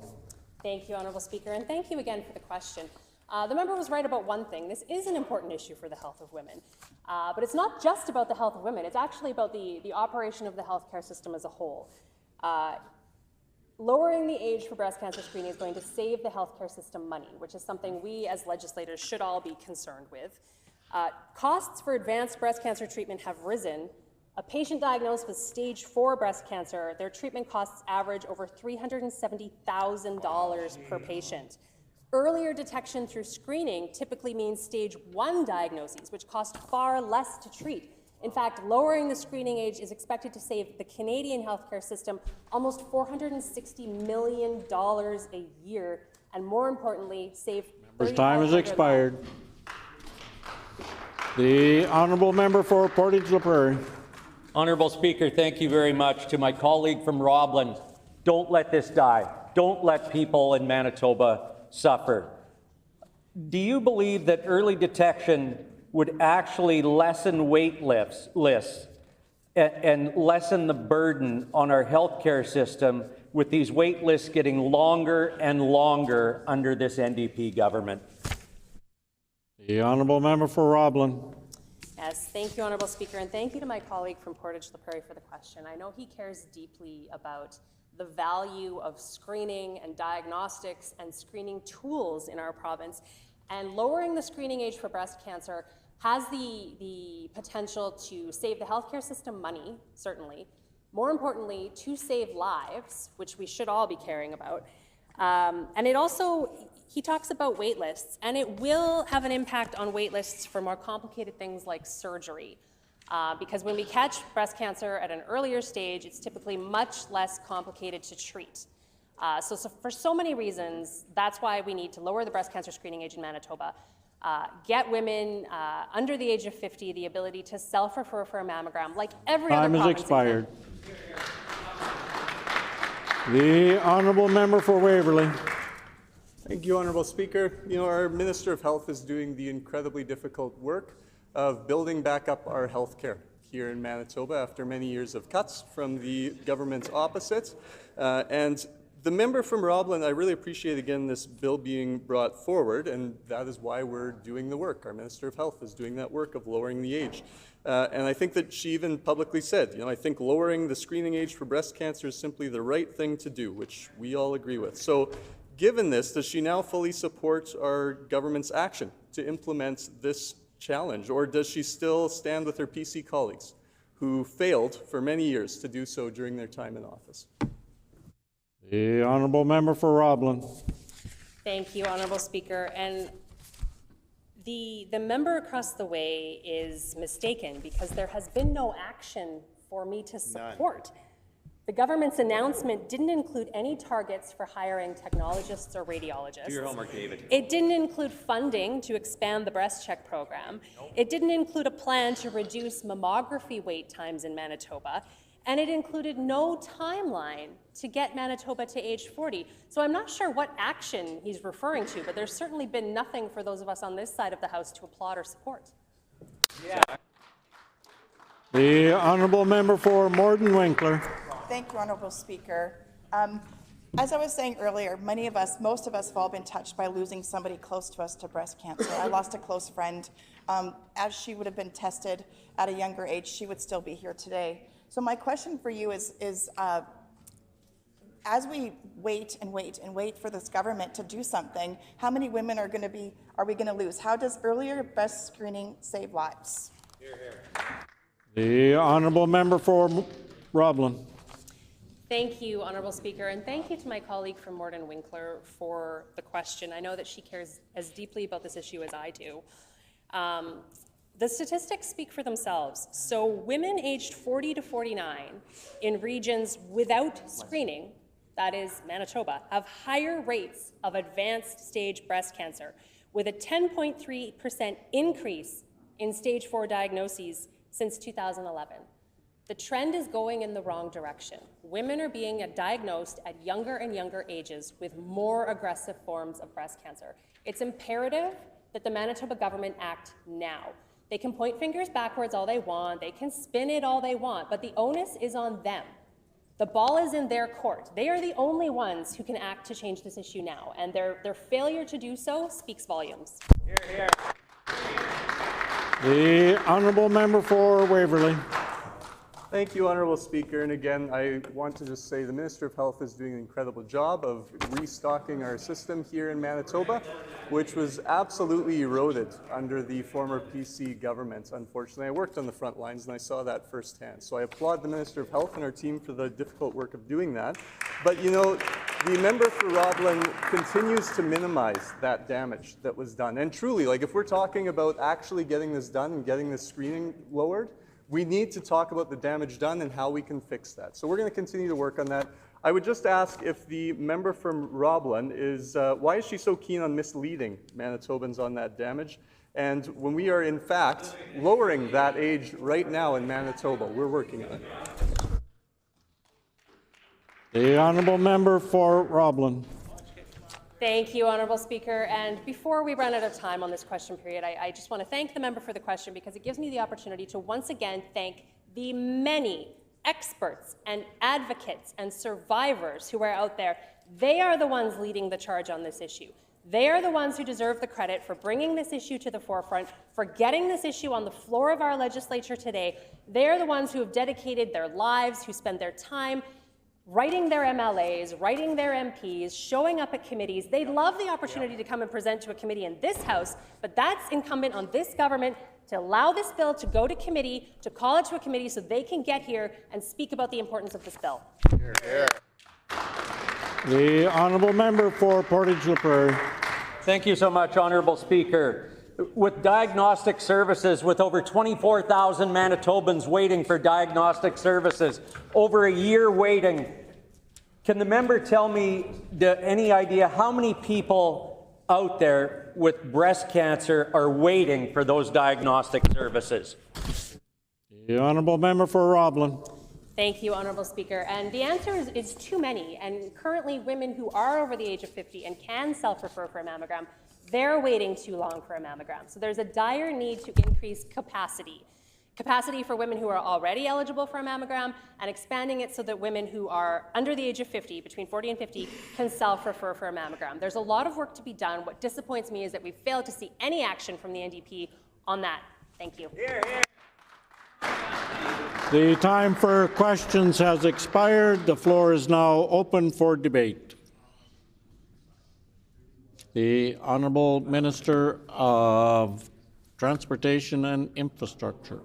Thank you, Honourable Speaker, and thank you again for the question. The member was right about one thing. This is an important issue for the health of women. But it's not just about the health of women. It's actually about the operation of the healthcare system as a whole. Lowering the age for breast cancer screening is going to save the healthcare system money, which is something we as legislators should all be concerned with. Costs for advanced breast cancer treatment have risen. A patient diagnosed with stage 4 breast cancer, their treatment costs average over $370,000 per patient. Earlier detection through screening typically means stage 1 diagnoses, which cost far less to treat. In fact, lowering the screening age is expected to save the Canadian healthcare system almost $460 million a year, and more importantly, save Member's time has expired. lives. The honourable member for Portage La Prairie. Honourable Speaker, thank you very much. To my colleague from Roblin, don't let this die. Don't let people in Manitoba suffer. Do you believe that early detection would actually lessen wait lists and lessen the burden on our healthcare system with these wait lists getting longer and longer under this NDP government? The honourable member for Roblin. Yes, thank you, Honourable Speaker, and thank you to my colleague from Portage La Prairie for the question. I know he cares deeply about the value of screening and diagnostics and screening tools in our province, and lowering the screening age for breast cancer has the potential to save the healthcare system money, certainly. More importantly, to save lives, which we should all be caring about. And it also, he talks about wait lists, and it will have an impact on wait lists for more complicated things like surgery. Because when we catch breast cancer at an earlier stage, it's typically much less complicated to treat. So for so many reasons, that's why we need to lower the breast cancer screening age in Manitoba. Get women under the age of 50 the ability to self-refer for a mammogram like every other province. Time has expired. The honourable member for Waverley. Thank you, Honourable Speaker. You know, our Minister of Health is doing the incredibly difficult work of building back up our health care here in Manitoba after many years of cuts from the government's opposite. And the member from Roblin, I really appreciate, again, this bill being brought forward, and that is why we're doing the work. Our Minister of Health is doing that work of lowering the age. And I think that she even publicly said, you know, I think lowering the screening age for breast cancer is simply the right thing to do, which we all agree with. So, given this, does she now fully support our government's action to implement this challenge, or does she still stand with her PC colleagues who failed for many years to do so during their time in office? The honourable member for Roblin. Thank you, Honourable Speaker. And the member across the way is mistaken because there has been no action for me to support. None. The government's announcement didn't include any targets for hiring technologists or radiologists. Do your homework, David. It didn't include funding to expand the breast check program. Nope. It didn't include a plan to reduce mammography wait times in Manitoba. And it included no timeline to get Manitoba to age 40. So I'm not sure what action he's referring to, but there's certainly been nothing for those of us on this side of the House to applaud or support. Yeah. The honourable member for Morden Winkler. Thank you, Honourable Speaker. As I was saying earlier, most of us have all been touched by losing somebody close to us to breast cancer. I lost a close friend. As she would have been tested at a younger age, she would still be here today. So my question for you is as we wait and wait and wait for this government to do something, how many women are we going to lose? How does earlier breast screening save lives? Hear, hear. The honourable member for Roblin. Thank you, Honourable Speaker, and thank you to my colleague from Morden Winkler for the question. I know that she cares as deeply about this issue as I do. The statistics speak for themselves. So women aged 40 to 49 in regions without screening, that is Manitoba, have higher rates of advanced stage breast cancer, with a 10.3% increase in stage 4 diagnoses since 2011. The trend is going in the wrong direction. Women are being diagnosed at younger and younger ages with more aggressive forms of breast cancer. It's imperative that the Manitoba government act now. They can point fingers backwards all they want, they can spin it all they want, but the onus is on them. The ball is in their court. They are the only ones who can act to change this issue now, and their failure to do so speaks volumes. Hear, hear. The honourable member for Waverley. Thank you, Honourable Speaker. And again, I want to just say the Minister of Health is doing an incredible job of restocking our system here in Manitoba, which was absolutely eroded under the former PC government. Unfortunately, I worked on the front lines and I saw that firsthand. So I applaud the Minister of Health and our team for the difficult work of doing that. But you know, the member for Roblin continues to minimize that damage that was done. And truly, like if we're talking about actually getting this done and getting this screening lowered, we need to talk about the damage done and how we can fix that. So we're going to continue to work on that. I would just ask if the member from Roblin is, why is she so keen on misleading Manitobans on that damage? And when we are in fact lowering that age right now in Manitoba, we're working on it. The honourable member for Roblin. Thank you, Honourable Speaker. And before we run out of time on this question period, I just want to thank the member for the question because it gives me the opportunity to once again thank the many experts and advocates and survivors who are out there. They are the ones leading the charge on this issue. They are the ones who deserve the credit for bringing this issue to the forefront, for getting this issue on the floor of our legislature today. They are the ones who have dedicated their lives, who spend their time writing their MLAs, writing their MPs, showing up at committees. They'd love the opportunity to come and present to a committee in this House, but that's incumbent on this government to allow this bill to go to committee, to call it to a committee so they can get here and speak about the importance of this bill. Hear, hear. The honourable member for Portage La Prairie. Thank you so much, Honourable Speaker. With diagnostic services, with over 24,000 Manitobans waiting for diagnostic services, over a year waiting, can the member tell me any idea how many people out there with breast cancer are waiting for those diagnostic services? The honourable member for Roblin. Thank you, Honourable Speaker. And the answer is too many. And currently, women who are over the age of 50 and can self-refer for a mammogram, they're waiting too long for a mammogram. So there's a dire need to increase capacity. Capacity for women who are already eligible for a mammogram, and expanding it so that women who are under the age of 50, between 40 and 50, can self-refer for a mammogram. There's a lot of work to be done. What disappoints me is that we've failed to see any action from the NDP on that. Thank you. Here, here. The time for questions has expired. The floor is now open for debate. The Honourable Minister of Transportation and Infrastructure.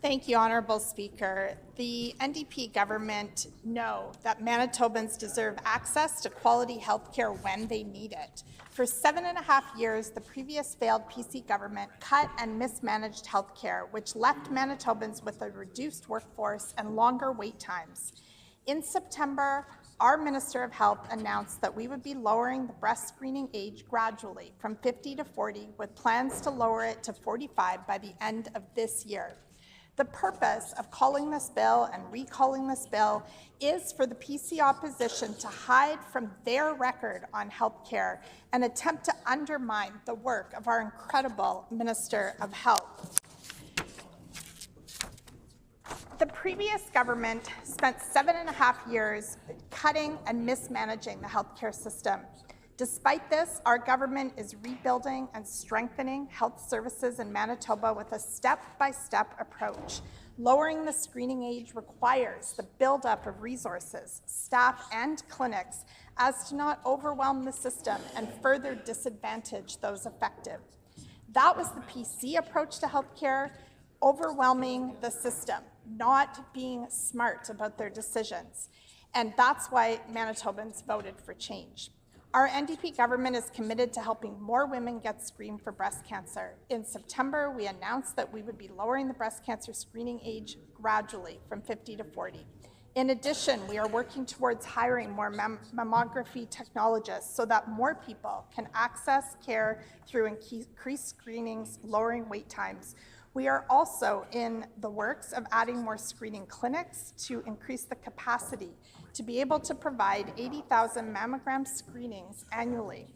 Thank you, Honourable Speaker. The NDP government know that Manitobans deserve access to quality health care when they need it. For 7.5 years, the previous failed PC government cut and mismanaged health care, which left Manitobans with a reduced workforce and longer wait times. In September, our Minister of Health announced that we would be lowering the breast screening age gradually from 50 to 40, with plans to lower it to 45 by the end of this year. The purpose of calling this bill and recalling this bill is for the PC opposition to hide from their record on health care and attempt to undermine the work of our incredible Minister of Health. The previous government spent 7.5 years cutting and mismanaging the healthcare system. Despite this, our government is rebuilding and strengthening health services in Manitoba with a step-by-step approach. Lowering the screening age requires the buildup of resources, staff, and clinics as to not overwhelm the system and further disadvantage those affected. That was the PC approach to healthcare, overwhelming the system, not being smart about their decisions. And that's why Manitobans voted for change. Our NDP government is committed to helping more women get screened for breast cancer. In September, we announced that we would be lowering the breast cancer screening age gradually from 50 to 40. In addition, we are working towards hiring more mammography technologists so that more people can access care through increased screenings, lowering wait times. We are also in the works of adding more screening clinics to increase the capacity to be able to provide 80,000 mammogram screenings annually.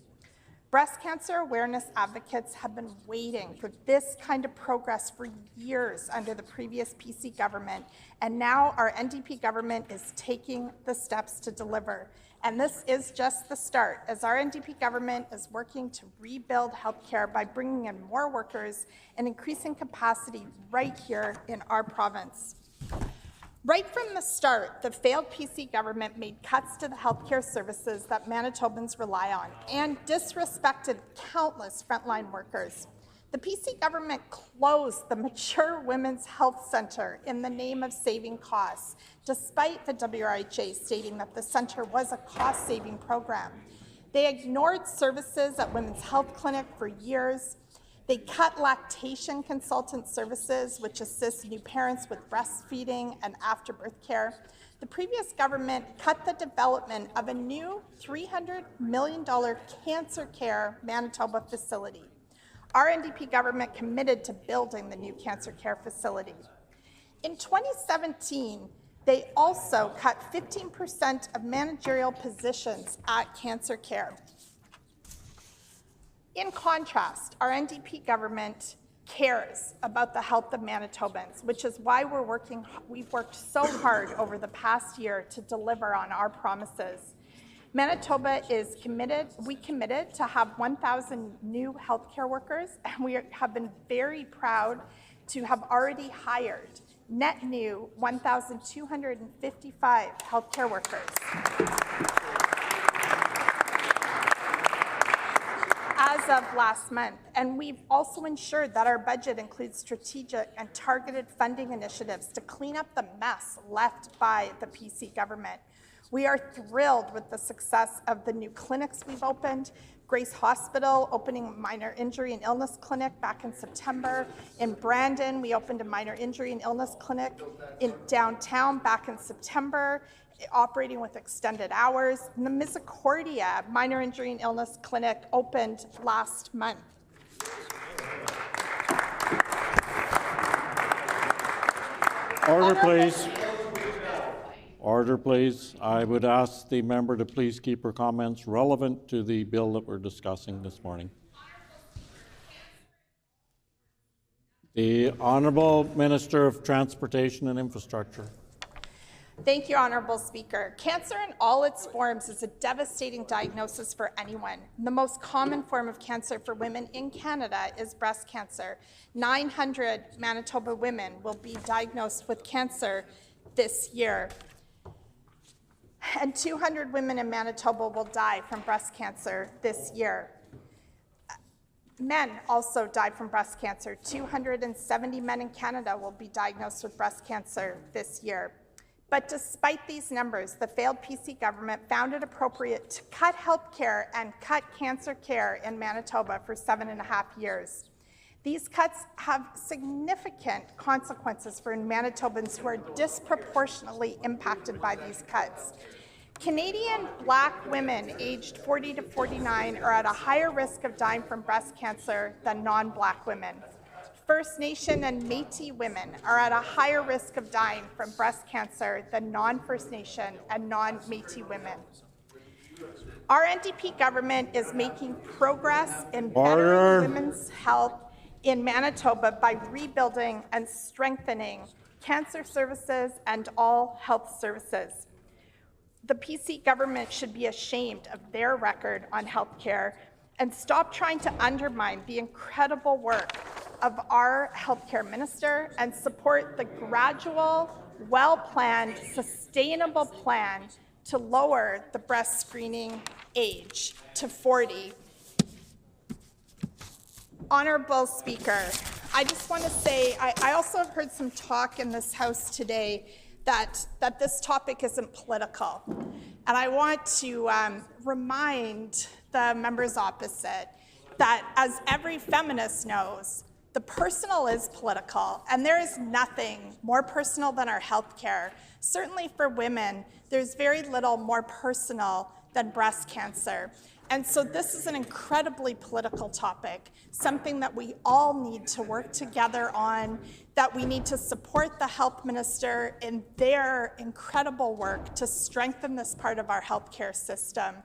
Breast cancer awareness advocates have been waiting for this kind of progress for years under the previous PC government, and now our NDP government is taking the steps to deliver. And this is just the start, as our NDP government is working to rebuild healthcare by bringing in more workers and increasing capacity right here in our province. Right from the start, the failed PC government made cuts to the healthcare services that Manitobans rely on and disrespected countless frontline workers. The PC government closed the Mature Women's Health Centre in the name of saving costs, despite the WRHA stating that the centre was a cost-saving program. They ignored services at Women's Health Clinic for years. They cut lactation consultant services, which assist new parents with breastfeeding and after-birth care. The previous government cut the development of a new $300 million cancer care Manitoba facility. Our NDP government committed to building the new cancer care facility. In 2017, they also cut 15% of managerial positions at cancer care. In contrast, our NDP government cares about the health of Manitobans, which is why we've worked so hard over the past year to deliver on our promises. Manitoba is committed to have 1,000 new healthcare workers, and we have been very proud to have already hired net new 1,255 healthcare workers. As of last month, and we've also ensured that our budget includes strategic and targeted funding initiatives to clean up the mess left by the PC government. We are thrilled with the success of the new clinics we've opened. Grace Hospital opening minor injury and illness clinic back in September. In Brandon, we opened a minor injury and illness clinic in downtown back in September, operating with extended hours. And the Misericordia minor injury and illness clinic opened last month. Order, please. Order, please. I would ask the member to please keep her comments relevant to the bill that we're discussing this morning. The Honourable Minister of Transportation and Infrastructure. Thank you, Honourable Speaker. Cancer in all its forms is a devastating diagnosis for anyone. The most common form of cancer for women in Canada is breast cancer. 900 Manitoba women will be diagnosed with cancer this year. And 200 women in Manitoba will die from breast cancer this year. Men also die from breast cancer. 270 men in Canada will be diagnosed with breast cancer this year. But despite these numbers, the failed PC government found it appropriate to cut health care and cut cancer care in Manitoba for 7.5 years. These cuts have significant consequences for Manitobans who are disproportionately impacted by these cuts. Canadian Black women aged 40 to 49 are at a higher risk of dying from breast cancer than non-Black women. First Nation and Métis women are at a higher risk of dying from breast cancer than non-First Nation and non-Métis women. Our NDP government is making progress in bettering women's health in Manitoba by rebuilding and strengthening cancer services and all health services. The PC government should be ashamed of their record on health care and stop trying to undermine the incredible work of our healthcare minister and support the gradual, well-planned, sustainable plan to lower the breast screening age to 40. Honourable Speaker, I just want to say, I also have heard some talk in this House today that this topic isn't political. And I want to remind the members opposite that, as every feminist knows, the personal is political, and there is nothing more personal than our health care. Certainly for women, there's very little more personal than breast cancer. And so this is an incredibly political topic, something that we all need to work together on, that we need to support the health minister in their incredible work to strengthen this part of our healthcare system.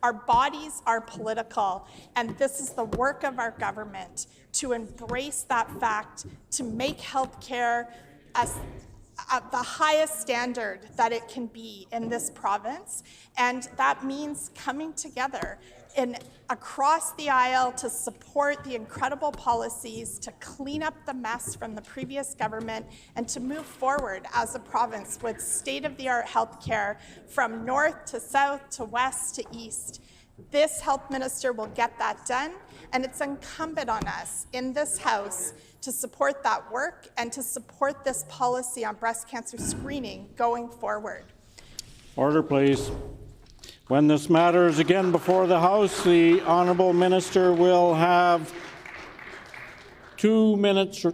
Our bodies are political, and this is the work of our government to embrace that fact, to make healthcare as at the highest standard that it can be in this province. And that means coming together across the aisle to support the incredible policies to clean up the mess from the previous government and to move forward as a province with state-of-the-art healthcare from north to south to west to east. This health minister will get that done, and it's incumbent on us in this House to support that work and to support this policy on breast cancer screening going forward. Order, please. When this matter is again before the House, the Honourable Minister will have 2 minutes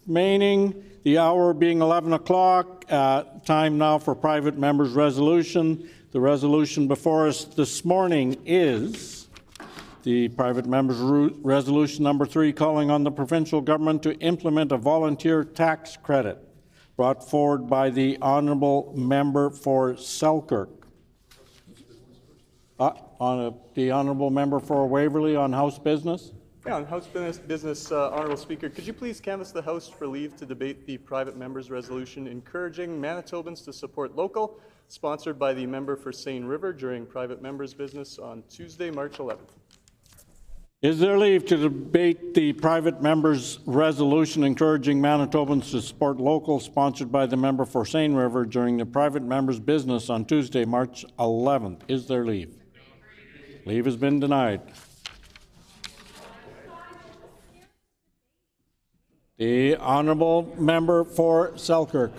remaining, the hour being 11 o'clock. Time now for private members' resolution. The resolution before us this morning is the private members' resolution number 3, calling on the provincial government to implement a volunteer tax credit, brought forward by the Honourable Member for Selkirk. The Honourable Member for Waverley on House business. Yeah, on House business, Honourable Speaker, could you please canvass the House for leave to debate the private members' resolution encouraging Manitobans to support local, sponsored by the member for Seine River during private members' business on Tuesday, March 11th. Is there leave to debate the private members' resolution encouraging Manitobans to support local, sponsored by the member for Seine River during the private members' business on Tuesday, March 11th? Is there leave? Leave has been denied. The Honourable Member for Selkirk.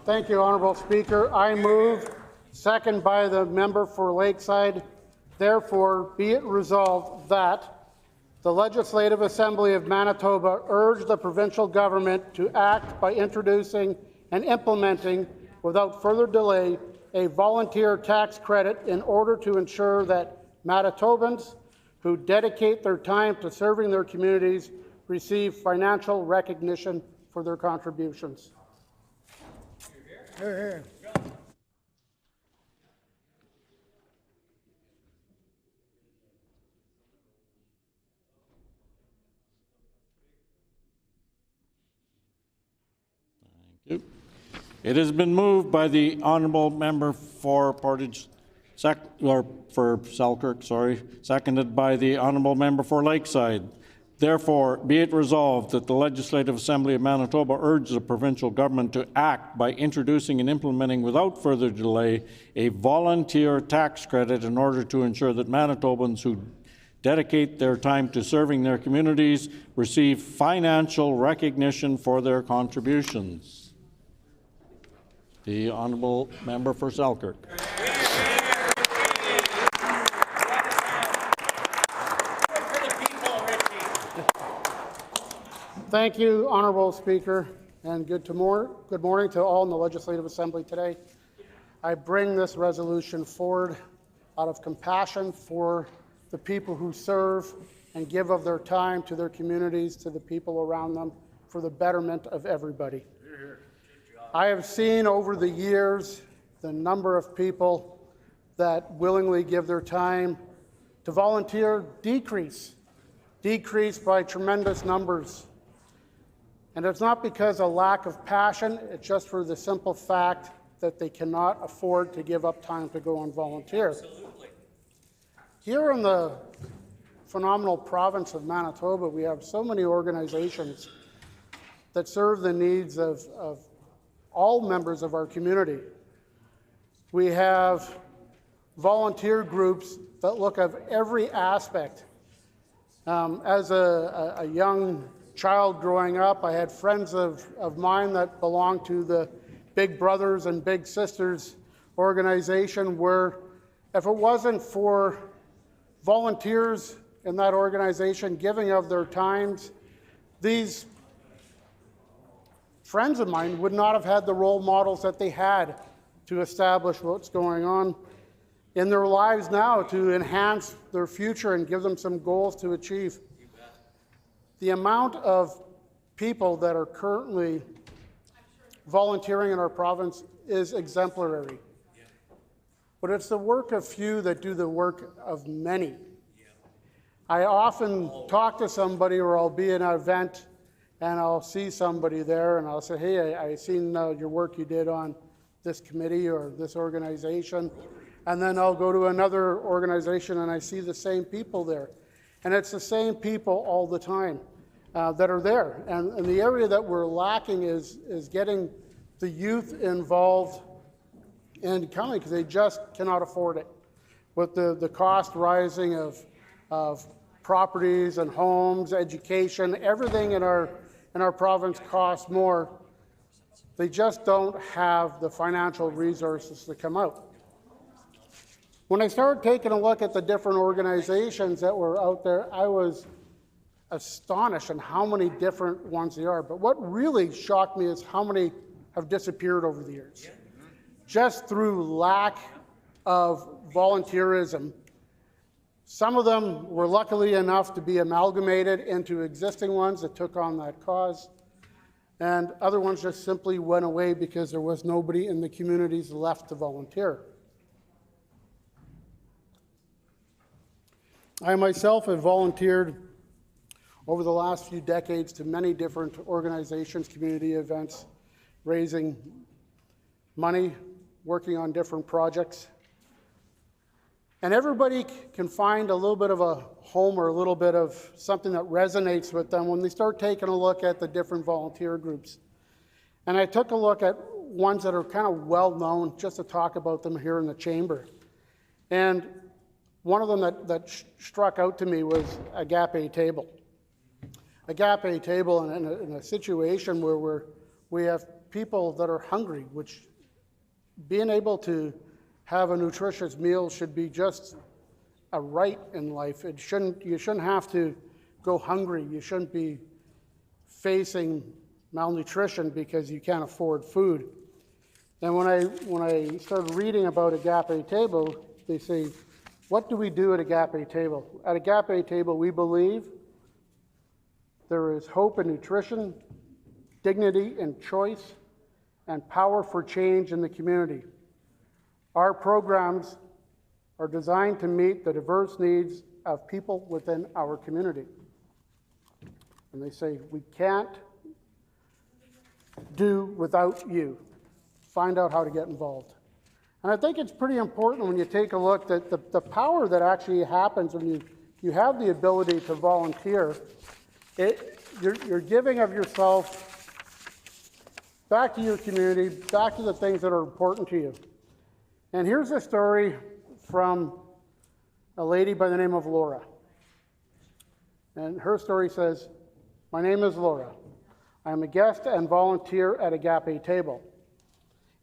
Thank you, Honourable Speaker. I move, second by the member for Lakeside, therefore be it resolved that the Legislative Assembly of Manitoba urge the provincial government to act by introducing and implementing without further delay a volunteer tax credit in order to ensure that Manitobans who dedicate their time to serving their communities receive financial recognition for their contributions. Thank you. It has been moved by the honourable member for Portage, for Selkirk, seconded by the honourable member for Lakeside. Therefore, be it resolved that the Legislative Assembly of Manitoba urges the provincial government to act by introducing and implementing without further delay a volunteer tax credit in order to ensure that Manitobans who dedicate their time to serving their communities receive financial recognition for their contributions. The honourable member for Selkirk. Thank you, Honourable Speaker, and good morning to all in the Legislative Assembly today. I bring this resolution forward out of compassion for the people who serve and give of their time to their communities, to the people around them, for the betterment of everybody. I have seen over the years the number of people that willingly give their time to volunteer decrease by tremendous numbers. And it's not because of lack of passion, it's just for the simple fact that they cannot afford to give up time to go and volunteer. Absolutely. Here in the phenomenal province of Manitoba, we have so many organizations that serve the needs of all members of our community. We have volunteer groups that look at every aspect. As a young child growing up, I had friends of mine that belonged to the Big Brothers and Big Sisters organization, where if it wasn't for volunteers in that organization giving of their times, these friends of mine would not have had the role models that they had to establish what's going on in their lives now to enhance their future and give them some goals to achieve. The amount of people that are currently volunteering in our province is exemplary. But it's the work of few that do the work of many. I often talk to somebody, or I'll be in an event and I'll see somebody there and I'll say, hey, I seen your work you did on this committee or this organization. And then I'll go to another organization and I see the same people there. And it's the same people all the time that are there. And the area that we're lacking is getting the youth involved and coming, because they just cannot afford it. With the cost rising of properties and homes, education, everything in our province costs more. They just don't have the financial resources to come out. When I started taking a look at the different organizations that were out there, I was astonished on how many different ones there are. But what really shocked me is how many have disappeared over the years. Just through lack of volunteerism. Some of them were luckily enough to be amalgamated into existing ones that took on that cause. And other ones just simply went away because there was nobody in the communities left to volunteer. I myself have volunteered over the last few decades to many different organizations, community events, raising money, working on different projects. And everybody can find a little bit of a home or a little bit of something that resonates with them when they start taking a look at the different volunteer groups. And I took a look at ones that are kind of well known, just to talk about them here in the chamber. And one of them that struck out to me was Agape Table. Agape Table in a situation where we have people that are hungry, which being able to have a nutritious meal should be just a right in life. You shouldn't have to go hungry. You shouldn't be facing malnutrition because you can't afford food. And when I started reading about Agape Table, they say, what do we do at Agape Table? At Agape Table, we believe there is hope in nutrition, dignity in choice, and power for change in the community. Our programs are designed to meet the diverse needs of people within our community. And they say, we can't do without you. Find out how to get involved. And I think it's pretty important when you take a look at the power that actually happens when you have the ability to volunteer. You're giving of yourself back to your community, back to the things that are important to you. And here's a story from a lady by the name of Laura. And her story says, "My name is Laura. I am a guest and volunteer at Agape Table.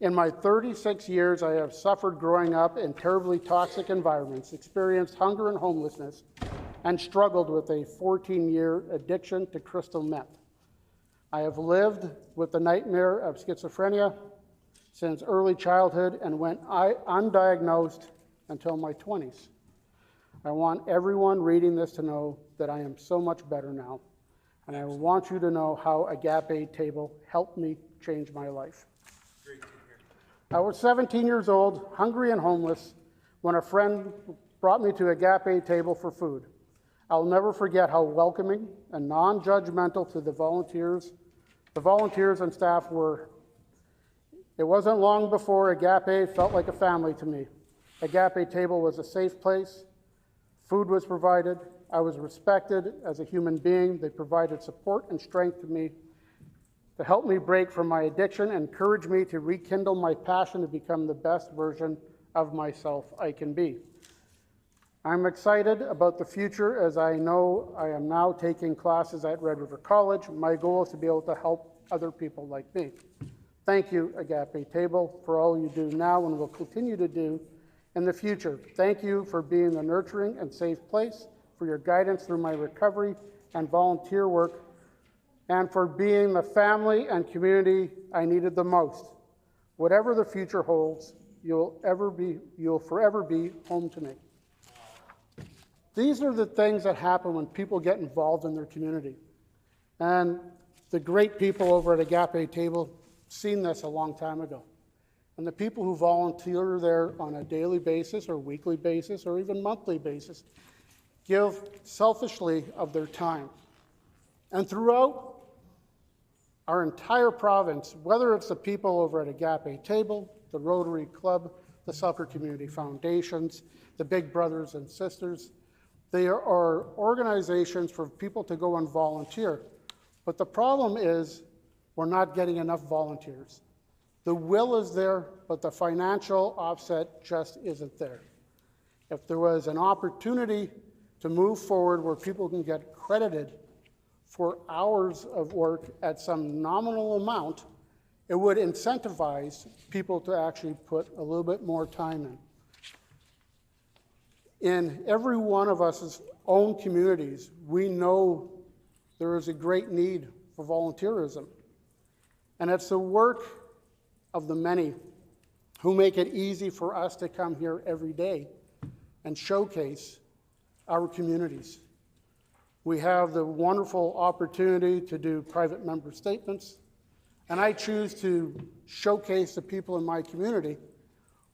In my 36 years, I have suffered growing up in terribly toxic environments, experienced hunger and homelessness, and struggled with a 14-year addiction to crystal meth. I have lived with the nightmare of schizophrenia since early childhood and went undiagnosed until my 20s. I want everyone reading this to know that I am so much better now, and I want you to know how Agape Table helped me change my life. I was 17 years old, hungry and homeless, when a friend brought me to Agape Table for food. I'll never forget how welcoming and non-judgmental to the volunteers and staff were. It wasn't long before Agape felt like a family to me. Agape Table was a safe place. Food was provided. I was respected as a human being. They provided support and strength to me to help me break from my addiction and encourage me to rekindle my passion to become the best version of myself I can be. I'm excited about the future as I know I am now taking classes at Red River College. My goal is to be able to help other people like me. Thank you, Agape Table, for all you do now and will continue to do in the future. Thank you for being the nurturing and safe place, for your guidance through my recovery and volunteer work, and for being the family and community I needed the most. Whatever the future holds, you'll forever be home to me." These are the things that happen when people get involved in their community. And the great people over at Agape Table seen this a long time ago. And the people who volunteer there on a daily basis or weekly basis or even monthly basis give selfishly of their time. And throughout our entire province, whether it's the people over at Agape Table, the Rotary Club, the Selkirk Community Foundations, the Big Brothers and Sisters, they are organizations for people to go and volunteer. But the problem is we're not getting enough volunteers. The will is there, but the financial offset just isn't there. If there was an opportunity to move forward where people can get credited for hours of work at some nominal amount, it would incentivize people to actually put a little bit more time in. In every one of us' own communities, we know there is a great need for volunteerism. And it's the work of the many who make it easy for us to come here every day and showcase our communities. We have the wonderful opportunity to do private member statements, and I choose to showcase the people in my community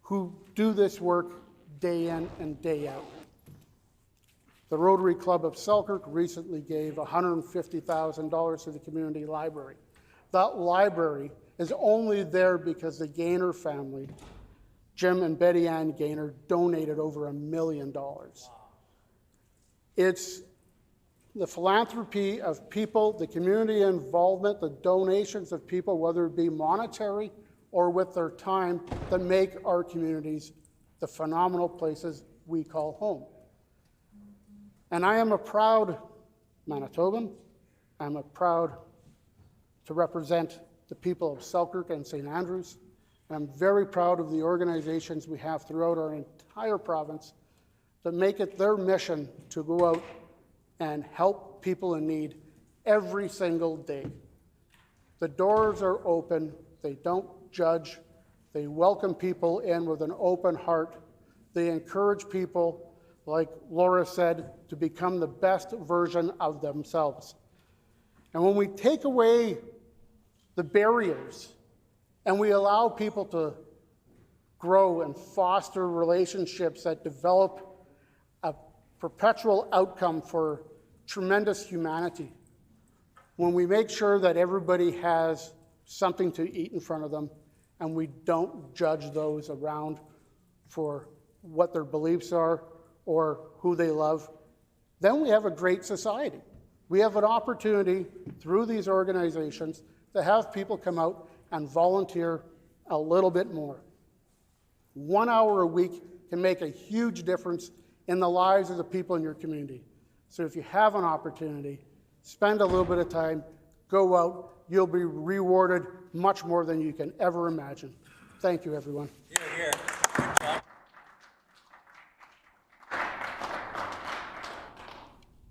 who do this work day in and day out. The Rotary Club of Selkirk recently gave $150,000 to the community library. That library is only there because the Gaynor family, Jim and Betty Ann Gaynor, donated over $1 million. It's the philanthropy of people, the community involvement, the donations of people, whether it be monetary or with their time, that make our communities the phenomenal places we call home. And I am a proud Manitoban. I'm a proud to represent the people of Selkirk and St. Andrews. And I'm very proud of the organizations we have throughout our entire province that make it their mission to go out and help people in need every single day. The doors are open. They don't judge. They welcome people in with an open heart. They encourage people, like Laura said, to become the best version of themselves. And when we take away the barriers, and we allow people to grow and foster relationships that develop a perpetual outcome for tremendous humanity. When we make sure that everybody has something to eat in front of them, and we don't judge those around for what their beliefs are or who they love, then we have a great society. We have an opportunity through these organizations to have people come out and volunteer a little bit more. 1 hour a week can make a huge difference in the lives of the people in your community. So if you have an opportunity, spend a little bit of time, go out, you'll be rewarded much more than you can ever imagine. Thank you, everyone.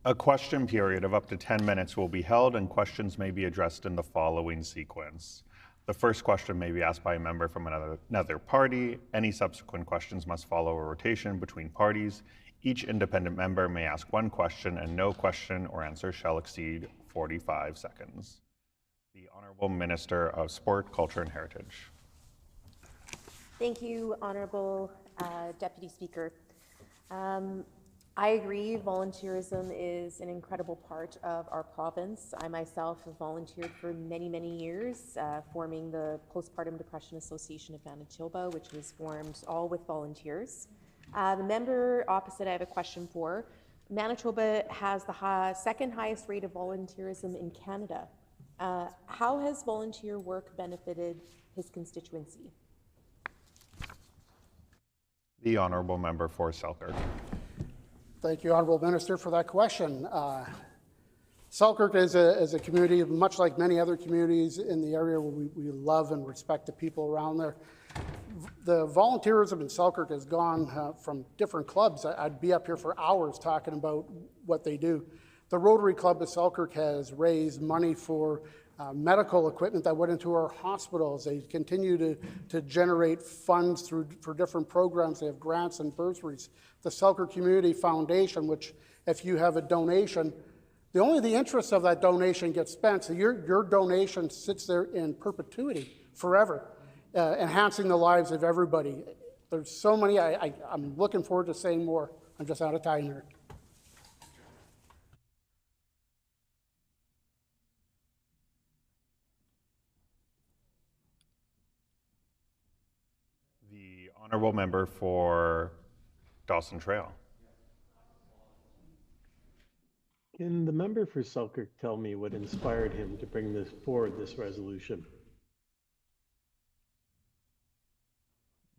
A question period of up to 10 minutes will be held, and questions may be addressed in the following sequence. The first question may be asked by a member from another party. Any subsequent questions must follow a rotation between parties. Each independent member may ask one question, and no question or answer shall exceed 45 seconds. The Honourable Minister of Sport, Culture and Heritage. Thank you, Honourable Deputy Speaker. I agree, volunteerism is an incredible part of our province. I myself have volunteered for many, many years, forming the Postpartum Depression Association of Manitoba, which was formed all with volunteers. The member opposite I have a question for. Manitoba has the second highest rate of volunteerism in Canada. How has volunteer work benefited his constituency? The Honourable Member for Selkirk. Thank you, Honourable Minister, for that question. Selkirk is a community, much like many other communities in the area, where we love and respect the people around there. The volunteerism in Selkirk has gone from different clubs. I'd be up here for hours talking about what they do. The Rotary Club of Selkirk has raised money for medical equipment that went into our hospitals. They continue to generate funds for different programs. They have grants and bursaries. The Selkirk Community Foundation, which if you have a donation, only the interest of that donation gets spent, so your donation sits there in perpetuity forever, enhancing the lives of everybody. There's so many, I'm looking forward to saying more. I'm just out of time here. The Honourable Member for Dawson Trail. Can the member for Selkirk tell me what inspired him to bring this resolution?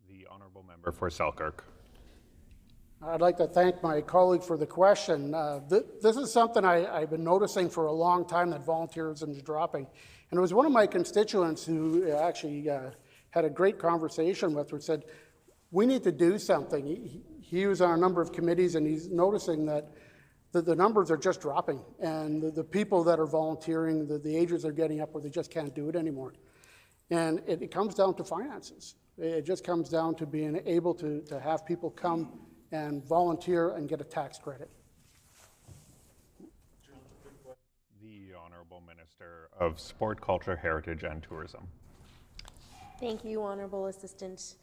The Honourable Member for Selkirk. I'd like to thank my colleague for the question. This is something I've been noticing for a long time, that volunteerism is dropping. And it was one of my constituents who actually had a great conversation with, who said, we need to do something. He was on a number of committees, and he's noticing that the numbers are just dropping, and the people that are volunteering, the ages are getting up where they just can't do it anymore. And it comes down to finances. It just comes down to being able to have people come and volunteer and get a tax credit. The Honourable Minister of Sport, Culture, Heritage and Tourism. Thank you, Honourable Assistant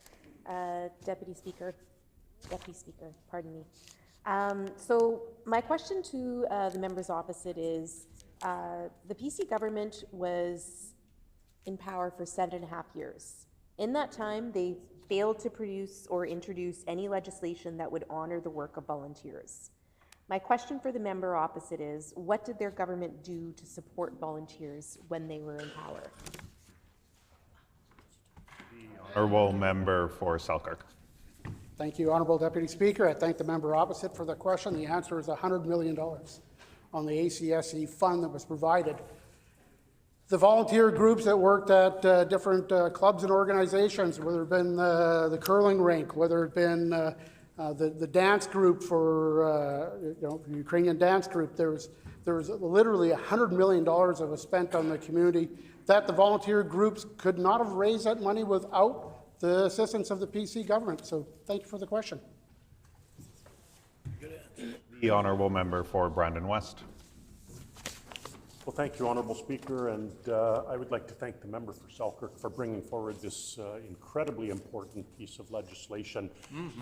Deputy Speaker, pardon me. So my question to the members opposite is, the PC government was in power for 7.5 years. In that time, they failed to produce or introduce any legislation that would honor the work of volunteers. My question for the member opposite is, what did their government do to support volunteers when they were in power? The Honourable Member for Selkirk. Thank you, Honourable Deputy Speaker. I thank the member opposite for the question. The answer is $100 million on the ACSE fund that was provided. The volunteer groups that worked at different clubs and organizations, whether it been the curling rink, whether it been the dance group for the Ukrainian dance group, there was literally $100 million that was spent on the community, that the volunteer groups could not have raised that money without the assistance of the PC government. So thank you for the question. The Honourable Member for Brandon West. Well, thank you, Honourable Speaker, and I would like to thank the member for Selkirk for bringing forward this incredibly important piece of legislation.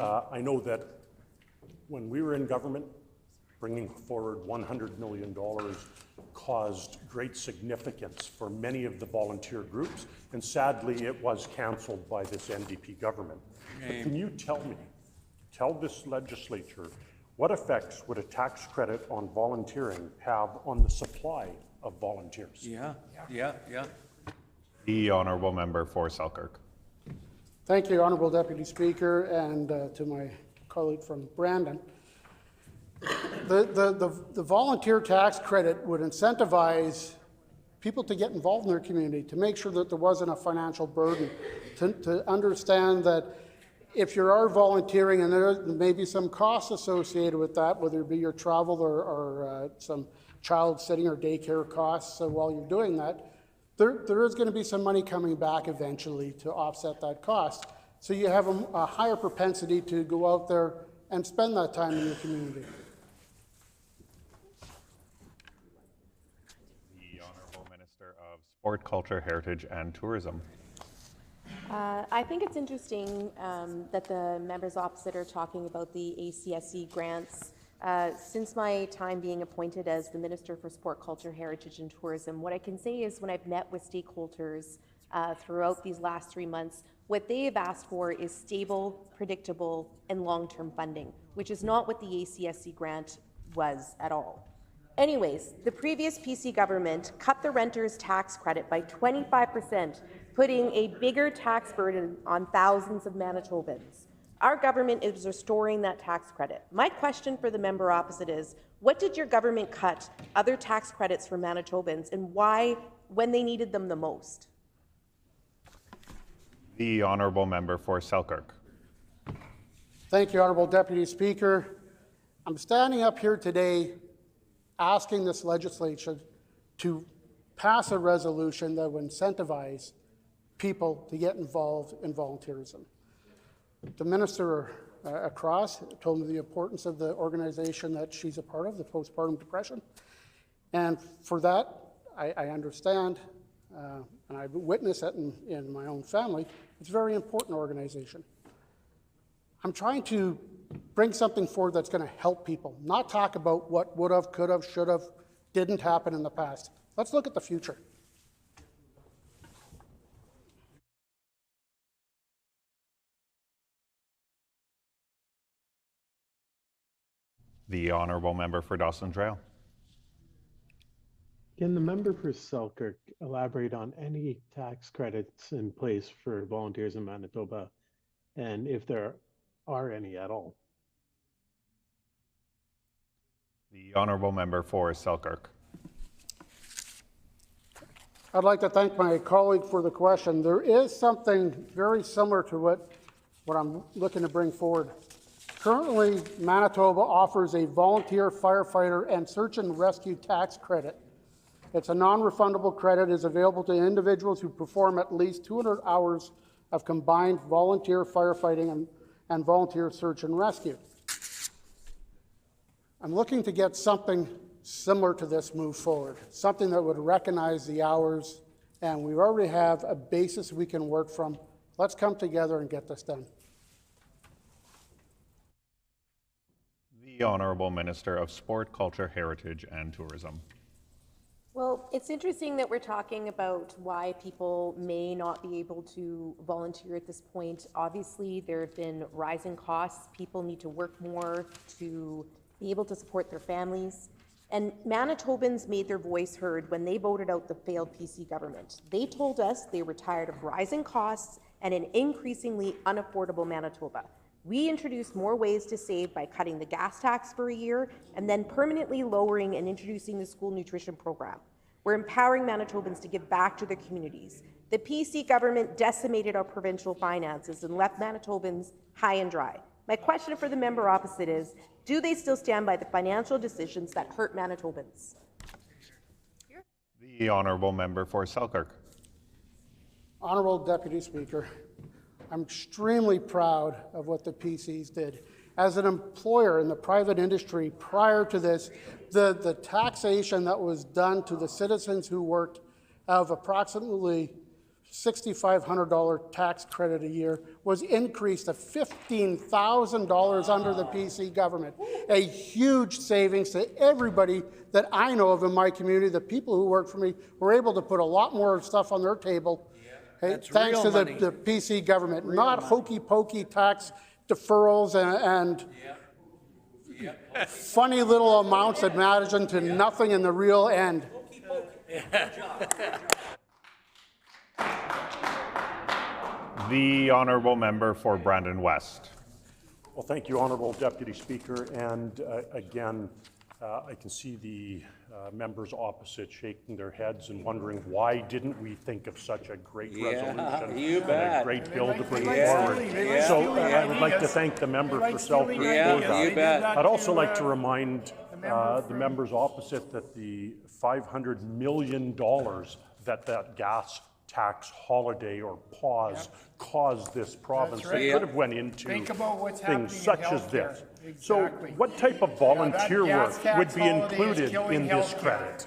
I know that when we were in government, bringing forward $100 million caused great significance for many of the volunteer groups, and sadly it was cancelled by this NDP government. But can you tell this legislature, what effects would a tax credit on volunteering have on the supply of volunteers? Yeah. The honourable member for Selkirk. Thank you, Honourable Deputy Speaker, and to my colleague from Brandon. The volunteer tax credit would incentivize people to get involved in their community, to make sure that there wasn't a financial burden, to understand that if you are volunteering and there may be some costs associated with that, whether it be your travel or some child sitting or daycare costs while you're doing that, there is going to be some money coming back eventually to offset that cost. So you have a higher propensity to go out there and spend that time in your community. The Honourable Minister of Sport, Culture, Heritage and Tourism. I think it's interesting that the members opposite are talking about the ACSC grants. Since my time being appointed as the Minister for Sport, Culture, Heritage and Tourism, what I can say is when I've met with stakeholders throughout these last 3 months, what they have asked for is stable, predictable, and long-term funding, which is not what the ACSC grant was at all. Anyways, the previous PC government cut the renters' tax credit by 25%, putting a bigger tax burden on thousands of Manitobans. Our government is restoring that tax credit. My question for the member opposite is, what did your government cut other tax credits for Manitobans, and why, when they needed them the most? The honourable member for Selkirk. Thank you, Honourable Deputy Speaker. I'm standing up here today asking this legislature to pass a resolution that would incentivize people to get involved in volunteerism. The minister across told me the importance of the organization that she's a part of, the Postpartum Depression. And for that, I understand, and I've witnessed it in my own family. It's a very important organization. I'm trying to bring something forward that's going to help people, not talk about what would have, could have, should have, didn't happen in the past. Let's look at the future. The honourable member for Dawson Trail. Can the member for Selkirk elaborate on any tax credits in place for volunteers in Manitoba, and if there are any at all? The honourable member for Selkirk. I'd like to thank my colleague for the question. There is something very similar to what I'm looking to bring forward. Currently, Manitoba offers a volunteer firefighter and search and rescue tax credit. It's a non-refundable credit. It is available to individuals who perform at least 200 hours of combined volunteer firefighting and volunteer search and rescue. I'm looking to get something similar to this move forward, something that would recognize the hours, and we already have a basis we can work from. Let's come together and get this done. The Honourable Minister of Sport, Culture, Heritage and Tourism. Well, it's interesting that we're talking about why people may not be able to volunteer at this point. Obviously, there have been rising costs. People need to work more to be able to support their families. And Manitobans made their voice heard when they voted out the failed PC government. They told us they were tired of rising costs and an increasingly unaffordable Manitoba. We introduced more ways to save by cutting the gas tax for a year and then permanently lowering and introducing the school nutrition program. We're empowering Manitobans to give back to their communities. The PC government decimated our provincial finances and left Manitobans high and dry. My question for the member opposite is, do they still stand by the financial decisions that hurt Manitobans? The honourable member for Selkirk. Honourable Deputy Speaker, I'm extremely proud of what the PCs did. as an employer in the private industry prior to this, the taxation that was done to the citizens who worked of approximately $6,500 tax credit a year was increased to $15,000 under the PC government. A huge savings to everybody that I know of in my community. The people who work for me were able to put a lot more stuff on their table. Thanks to the PC government, not hokey pokey tax deferrals and funny little amounts that matters into nothing in the real end. The honourable member for Brandon West. Well, thank you, Honourable Deputy Speaker. And again, I can see the members opposite shaking their heads and wondering why didn't we think of such a great resolution and a great bill to bring forward. So I would like to thank the member for Selkirk for that. I'd also like to remind the members opposite that the $500 million that gas tax holiday or pause caused this province that could have went into things such as this. Exactly. So what type of volunteer work would be included in this credit?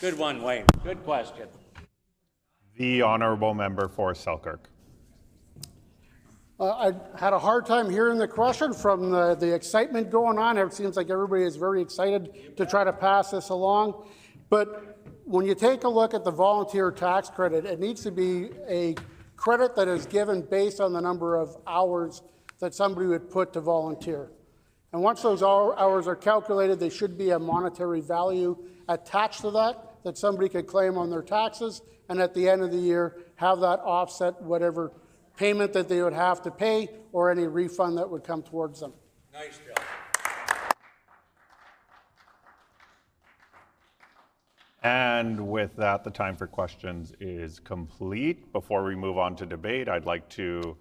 Good one, Wayne. Good question. The honourable member for Selkirk. I had a hard time hearing the question from the excitement going on. It seems like everybody is very excited to try to pass this along. But when you take a look at the volunteer tax credit, it needs to be a credit that is given based on the number of hours that somebody would put to volunteer. And once those hours are calculated, there should be a monetary value attached to that somebody could claim on their taxes, and at the end of the year, have that offset whatever payment that they would have to pay or any refund that would come towards them. Nice, Bill. And with that, the time for questions is complete. Before we move on to debate, I'd like to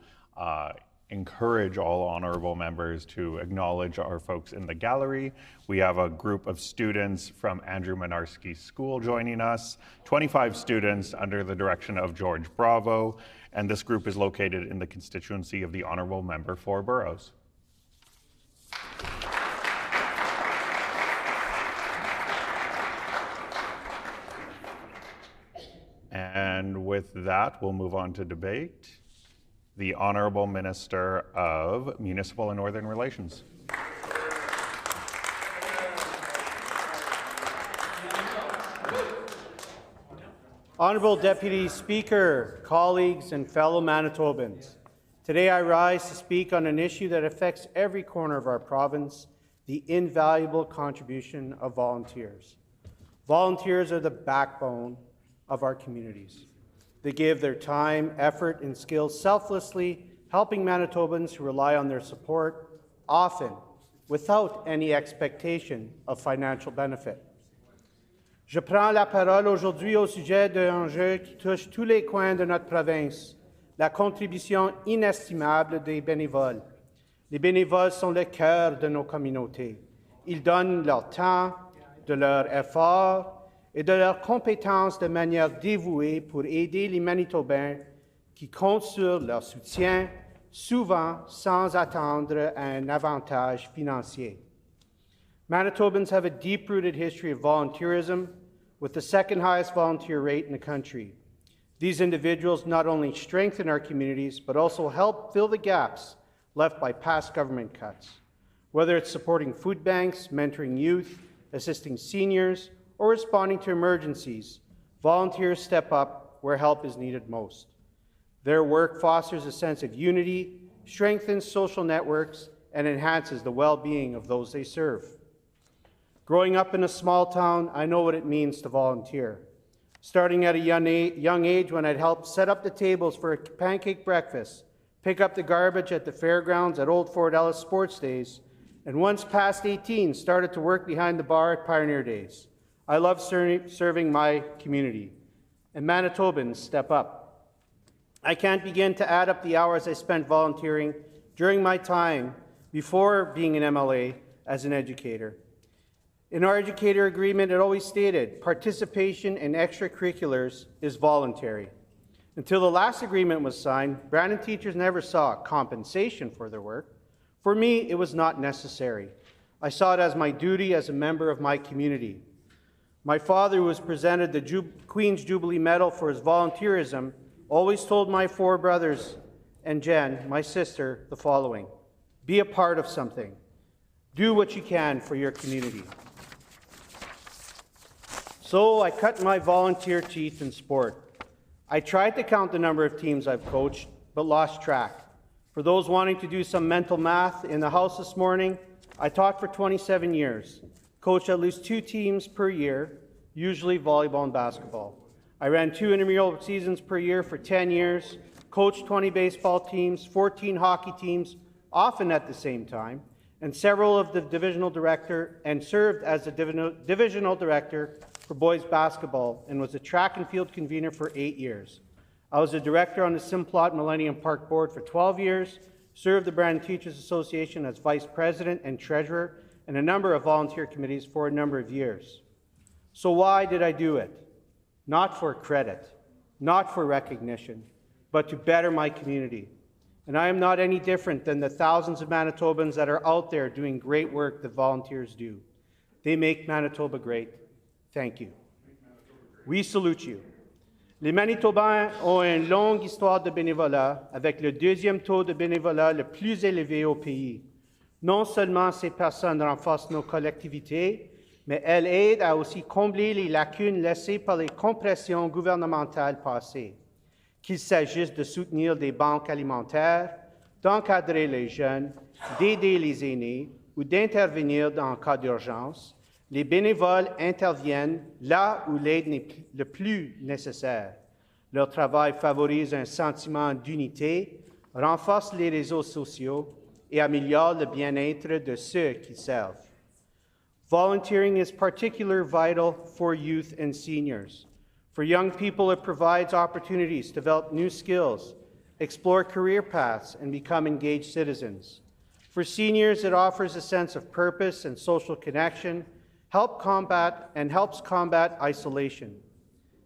encourage all honourable members to acknowledge our folks in the gallery. We have a group of students from Andrew Minarski School joining us, 25 students under the direction of George Bravo, and this group is located in the constituency of the honourable member for Burroughs. And with that, we'll move on to debate. The Honourable Minister of Municipal and Northern Relations. Honourable Deputy Speaker, colleagues and fellow Manitobans, today I rise to speak on an issue that affects every corner of our province, the invaluable contribution of volunteers. Volunteers are the backbone of our communities. They give their time, effort, and skills selflessly, helping Manitobans who rely on their support, often without any expectation of financial benefit. Je prends la parole aujourd'hui au sujet d'un enjeu qui touche tous les coins de notre province, la contribution inestimable des bénévoles. Les bénévoles sont le cœur de nos communautés. Ils donnent leur temps, de leur effort, et de leurs compétences de manière dévouée pour aider les Manitobains qui comptent sur leur soutien, souvent sans attendre un avantage financier. Manitobans have a deep-rooted history of volunteerism, with the second highest volunteer rate in the country. These individuals not only strengthen our communities, but also help fill the gaps left by past government cuts. Whether it's supporting food banks, mentoring youth, assisting seniors, or responding to emergencies, volunteers step up where help is needed most. Their work fosters a sense of unity, strengthens social networks, and enhances the well-being of those they serve. Growing up in a small town, I know what it means to volunteer. Starting at a young age when I'd help set up the tables for a pancake breakfast, pick up the garbage at the fairgrounds at Old Fort Ellis Sports Days, and once past 18, started to work behind the bar at Pioneer Days. I love serving my community, and Manitobans step up. I can't begin to add up the hours I spent volunteering during my time before being an MLA as an educator. In our educator agreement, it always stated participation in extracurriculars is voluntary. Until the last agreement was signed, Brandon teachers never saw compensation for their work. For me, it was not necessary. I saw it as my duty as a member of my community. My father, who was presented the Queen's Jubilee Medal for his volunteerism, always told my four brothers and Jen, my sister, the following: be a part of something. Do what you can for your community. So I cut my volunteer teeth in sport. I tried to count the number of teams I've coached, but lost track. For those wanting to do some mental math in the house this morning, I taught for 27 years, coached at least 2 teams per year, usually volleyball and basketball. I ran 2 intramural seasons per year for 10 years, coached 20 baseball teams, 14 hockey teams, often at the same time, and several of the divisional director, and served as the divisional director for boys basketball, and was a track and field convener for 8 years. I was a director on the Simplot Millennium Park Board for 12 years, served the Brandon Teachers Association as vice president and treasurer, and a number of volunteer committees for a number of years. So why did I do it? Not for credit, not for recognition, but to better my community. And I am not any different than the thousands of Manitobans that are out there doing great work that volunteers do. They make Manitoba great. Thank you. We salute you. Les Manitobains ont une longue histoire de bénévolat, avec le 2e taux de bénévolat le plus élevé au pays. Non seulement ces personnes renforcent nos collectivités, mais elles aident à aussi combler les lacunes laissées par les compressions gouvernementales passées. Qu'il s'agisse de soutenir des banques alimentaires, d'encadrer les jeunes, d'aider les aînés ou d'intervenir en cas d'urgence, les bénévoles interviennent là où l'aide n'est le plus nécessaire. Leur travail favorise un sentiment d'unité, renforce les réseaux sociaux et améliore le bien-être de ceux qui servent. Volunteering is particularly vital for youth and seniors. For young people, it provides opportunities to develop new skills, explore career paths, and become engaged citizens. For seniors, it offers a sense of purpose and social connection, helps combat isolation.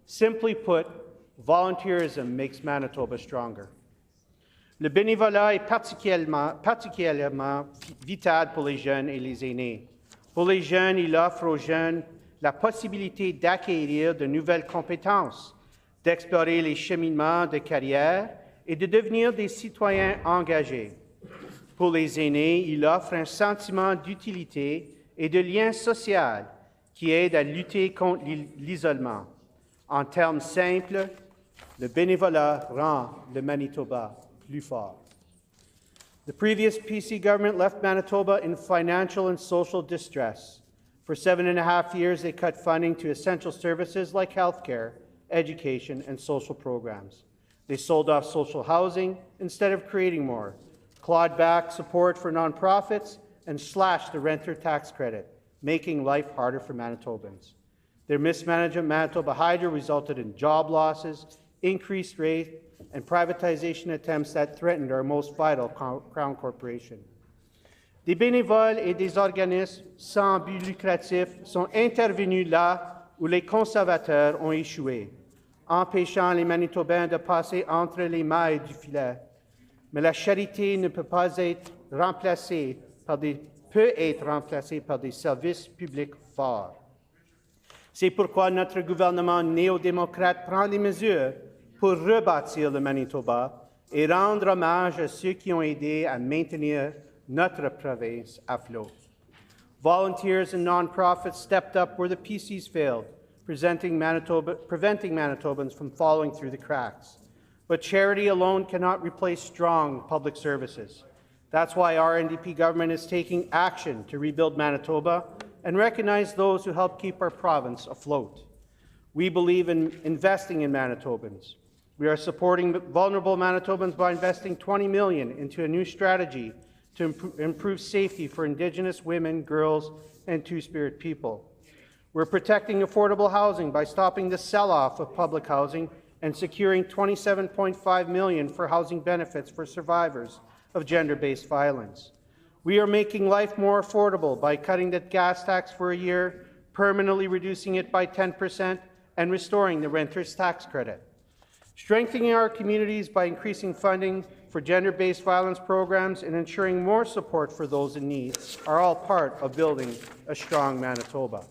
Simply put, volunteerism makes Manitoba stronger. Le bénévolat est particulièrement vital pour les jeunes et les aînés. Pour les jeunes, il offre aux jeunes la possibilité d'acquérir de nouvelles compétences, d'explorer les cheminements de carrière et de devenir des citoyens engagés. Pour les aînés, il offre un sentiment d'utilité et de lien social qui aide à lutter contre l'isolement. En termes simples, le bénévolat rend le Manitoba plus fort. The previous PC government left Manitoba in financial and social distress. For 7.5 years, they cut funding to essential services like healthcare, education, and social programs. They sold off social housing instead of creating more, clawed back support for nonprofits, and slashed the renter tax credit, making life harder for Manitobans. Their mismanagement of Manitoba Hydro resulted in job losses, increased rates, and privatization attempts that threatened our most vital Crown Corporation. Des bénévoles et des organismes sans but lucratif sont intervenus là où les conservateurs ont échoué, empêchant les Manitobains de passer entre les mailles du filet. Mais la charité ne peut être remplacée par des services publics forts. C'est pourquoi notre gouvernement néo-démocrate prend des mesures pour rebâtir le Manitoba et rendre hommage à ceux qui ont aidé à maintenir notre province à flot. Volunteers and nonprofits stepped up where the PCs failed, preventing Manitobans from falling through the cracks. But charity alone cannot replace strong public services. That's why our NDP government is taking action to rebuild Manitoba and recognize those who help keep our province afloat. We believe in investing in Manitobans. We are supporting vulnerable Manitobans by investing $20 million into a new strategy to improve safety for Indigenous women, girls, and Two-Spirit people. We're protecting affordable housing by stopping the sell-off of public housing and securing $27.5 million for housing benefits for survivors of gender-based violence. We are making life more affordable by cutting the gas tax for a year, permanently reducing it by 10%, and restoring the renter's tax credit. Strengthening our communities by increasing funding for gender-based violence programs, and ensuring more support for those in need are all part of building a strong Manitoba.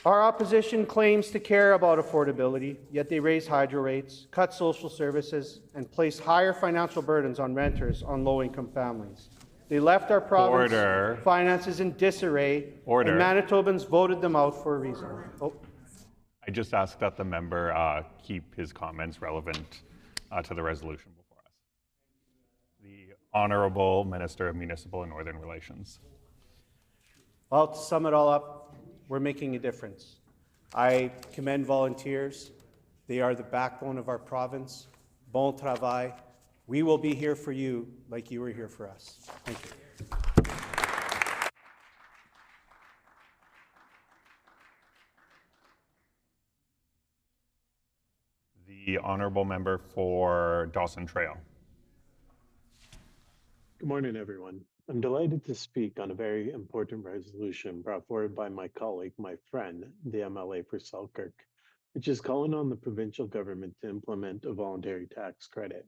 Our opposition claims to care about affordability, yet they raise hydro rates, cut social services, and place higher financial burdens on renters on low-income families. They left our province finances in disarray, and Manitobans voted them out for a reason. I just ask that the member keep his comments relevant to the resolution before us. The Honourable Minister of Municipal and Northern Relations. Well, to sum it all up, we're making a difference. I commend volunteers. They are the backbone of our province. Bon travail. We will be here for you like you were here for us. Thank you. The Honourable Member for Dawson Trail. Good morning, everyone. I'm delighted to speak on a very important resolution brought forward by my colleague, my friend, the MLA for Selkirk, which is calling on the provincial government to implement a voluntary tax credit.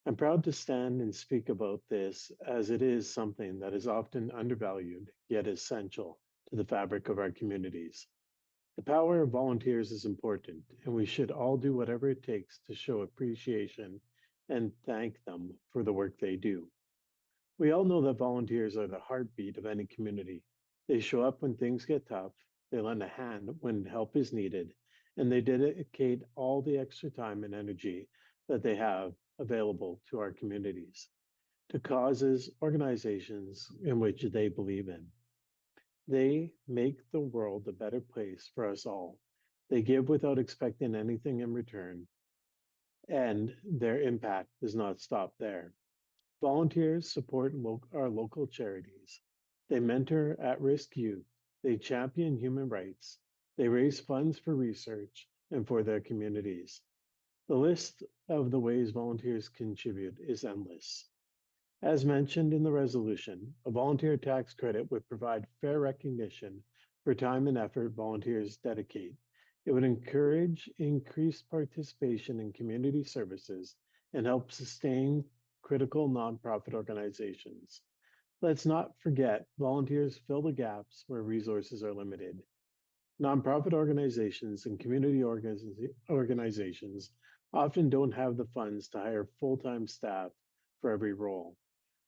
I'm proud to stand and speak about this as it is something that is often undervalued, yet essential to the fabric of our communities. The power of volunteers is important, and we should all do whatever it takes to show appreciation and thank them for the work they do. We all know that volunteers are the heartbeat of any community. They show up when things get tough, they lend a hand when help is needed, and they dedicate all the extra time and energy that they have available to our communities, to causes, organizations in which they believe in. They make the world a better place for us all. They give without expecting anything in return, and their impact does not stop there. Volunteers support our local charities. They mentor at-risk youth. They champion human rights. They raise funds for research and for their communities. The list of the ways volunteers contribute is endless. As mentioned in the resolution, a volunteer tax credit would provide fair recognition for time and effort volunteers dedicate. It would encourage increased participation in community services and help sustain critical nonprofit organizations. Let's not forget, volunteers fill the gaps where resources are limited. Nonprofit organizations and community organizations often don't have the funds to hire full-time staff for every role.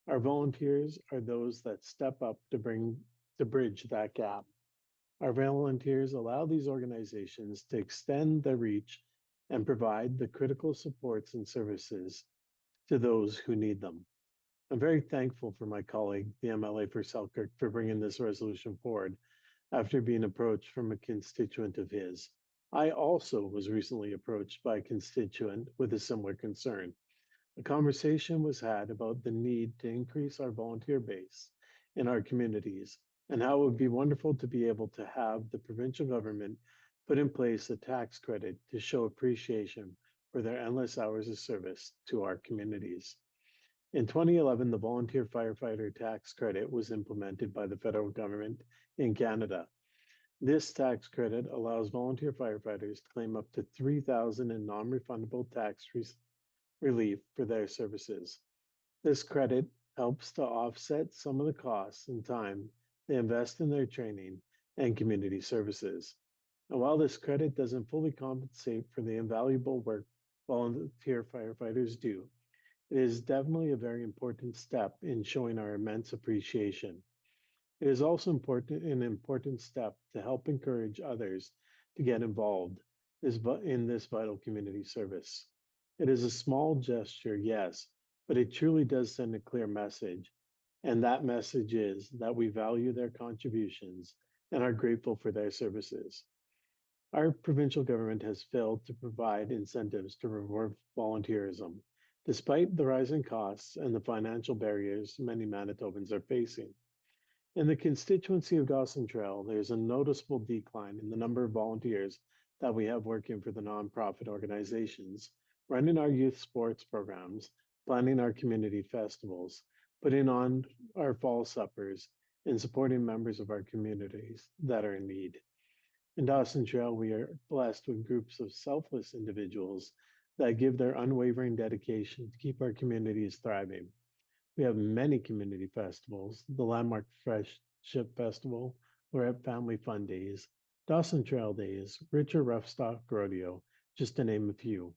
Our volunteers are those that step up to bridge that gap. Our volunteers allow these organizations to extend their reach and provide the critical supports and services to those who need them. I'm very thankful for my colleague, the MLA for Selkirk, for bringing this resolution forward after being approached from a constituent of his. I also was recently approached by a constituent with a similar concern. A conversation was had about the need to increase our volunteer base in our communities and how it would be wonderful to be able to have the provincial government put in place a tax credit to show appreciation for their endless hours of service to our communities. In 2011, the volunteer firefighter tax credit was implemented by the federal government in Canada. This tax credit allows volunteer firefighters to claim up to $3,000 in non-refundable tax relief for their services. This credit helps to offset some of the costs and time they invest in their training and community services. And while this credit doesn't fully compensate for the invaluable work volunteer firefighters do, it is definitely a very important step in showing our immense appreciation. It is also an important step to help encourage others to get involved in this vital community service. It is a small gesture, yes, but it truly does send a clear message. And that message is that we value their contributions and are grateful for their services. Our provincial government has failed to provide incentives to reward volunteerism, despite the rising costs and the financial barriers many Manitobans are facing. In the constituency of Dawson Trail, there's a noticeable decline in the number of volunteers that we have working for the nonprofit organizations, running our youth sports programs, planning our community festivals, putting on our fall suppers, and supporting members of our communities that are in need. In Dawson Trail, we are blessed with groups of selfless individuals that give their unwavering dedication to keep our communities thriving. We have many community festivals, the landmark Friendship Festival, Lorette Family Fun Days, Dawson Trail Days, Richer Roughstock Rodeo, just to name a few.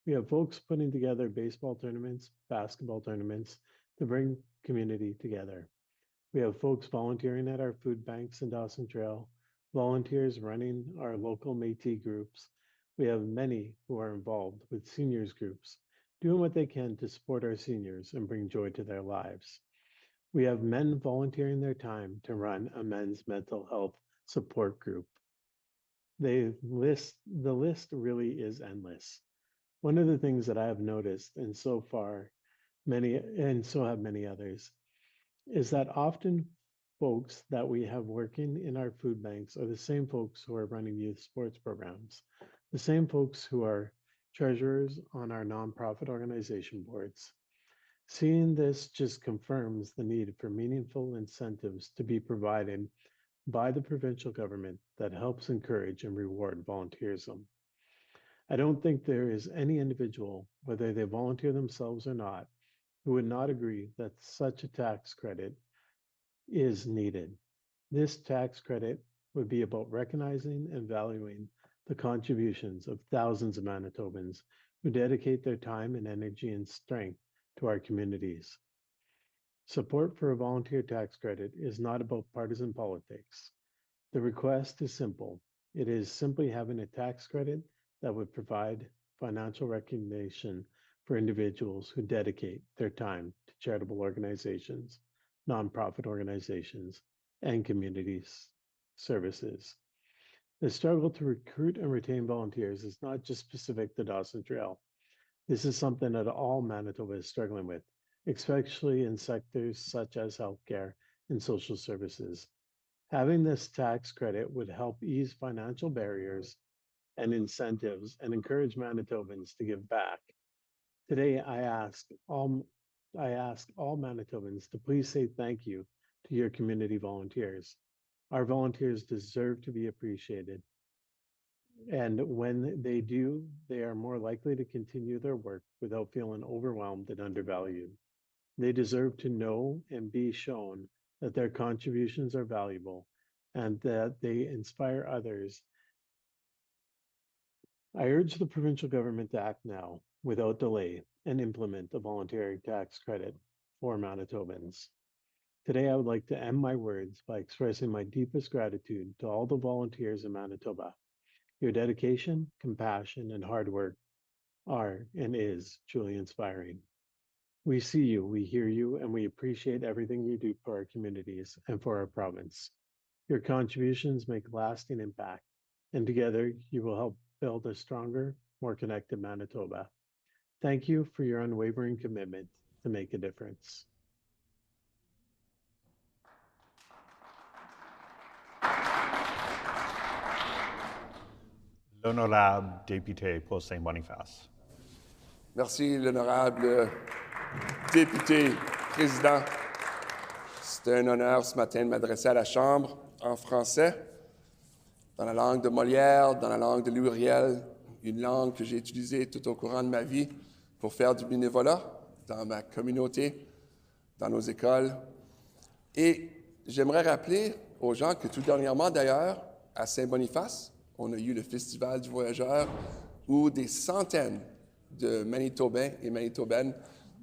We have folks putting together baseball tournaments, basketball tournaments to bring community together. We have folks volunteering at our food banks in Dawson Trail, volunteers running our local Métis groups. We have many who are involved with seniors groups, doing what they can to support our seniors and bring joy to their lives. We have men volunteering their time to run a men's mental health support group. The list really is endless. One of the things that I have noticed, and so far so have many others, is that often folks that we have working in our food banks are the same folks who are running youth sports programs, the same folks who are treasurers on our nonprofit organization boards. Seeing this just confirms the need for meaningful incentives to be provided by the provincial government that helps encourage and reward volunteerism. I don't think there is any individual, whether they volunteer themselves or not, who would not agree that such a tax credit is needed. This tax credit would be about recognizing and valuing the contributions of thousands of Manitobans who dedicate their time and energy and strength to our communities. Support for a volunteer tax credit is not about partisan politics. The request is simple. It is simply having a tax credit that would provide financial recognition for individuals who dedicate their time to charitable organizations, nonprofit organizations, and community services. The struggle to recruit and retain volunteers is not just specific to Dawson Trail. This is something that all Manitoba is struggling with, especially in sectors such as healthcare and social services. Having this tax credit would help ease financial barriers and incentives and encourage Manitobans to give back. Today, I ask all Manitobans to please say thank you to your community volunteers. Our volunteers deserve to be appreciated. And when they do, they are more likely to continue their work without feeling overwhelmed and undervalued. They deserve to know and be shown that their contributions are valuable and that they inspire others. I urge the provincial government to act now, without delay, and implement a voluntary tax credit for Manitobans. Today, I would like to end my words by expressing my deepest gratitude to all the volunteers in Manitoba. Your dedication, compassion, and hard work are and is truly inspiring. We see you, we hear you, and we appreciate everything you do for our communities and for our province. Your contributions make lasting impact, and together you will help build a stronger, more connected Manitoba. Thank you for your unwavering commitment to make a difference. L'honorable député pour Saint-Boniface. Merci, l'honorable député président. C'est un honneur ce matin de m'adresser à la Chambre en français, dans la langue de Molière, dans la langue de Louis Riel, une langue que j'ai utilisée tout au courant de ma vie pour faire du bénévolat dans ma communauté, dans nos écoles. Et j'aimerais rappeler aux gens que tout dernièrement, d'ailleurs, à Saint-Boniface, on a eu le Festival du Voyageur où des centaines de Manitobains et Manitobaines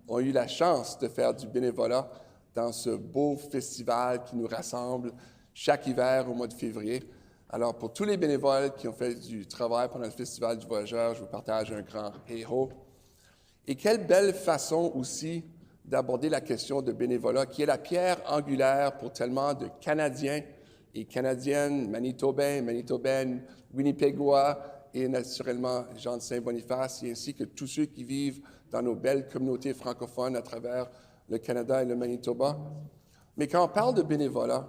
ont eu la chance de faire du bénévolat dans ce beau festival qui nous rassemble chaque hiver au mois de février. Alors, pour tous les bénévoles qui ont fait du travail pendant le Festival du Voyageur, je vous partage un grand héros. Et quelle belle façon aussi d'aborder la question de bénévolat, qui est la pierre angulaire pour tellement de Canadiens et Canadiennes, Manitobains, Manitobaines, Winnipégois et naturellement gens de Saint-Boniface, et ainsi que tous ceux qui vivent dans nos belles communautés francophones à travers le Canada et le Manitoba. Mais quand on parle de bénévolat,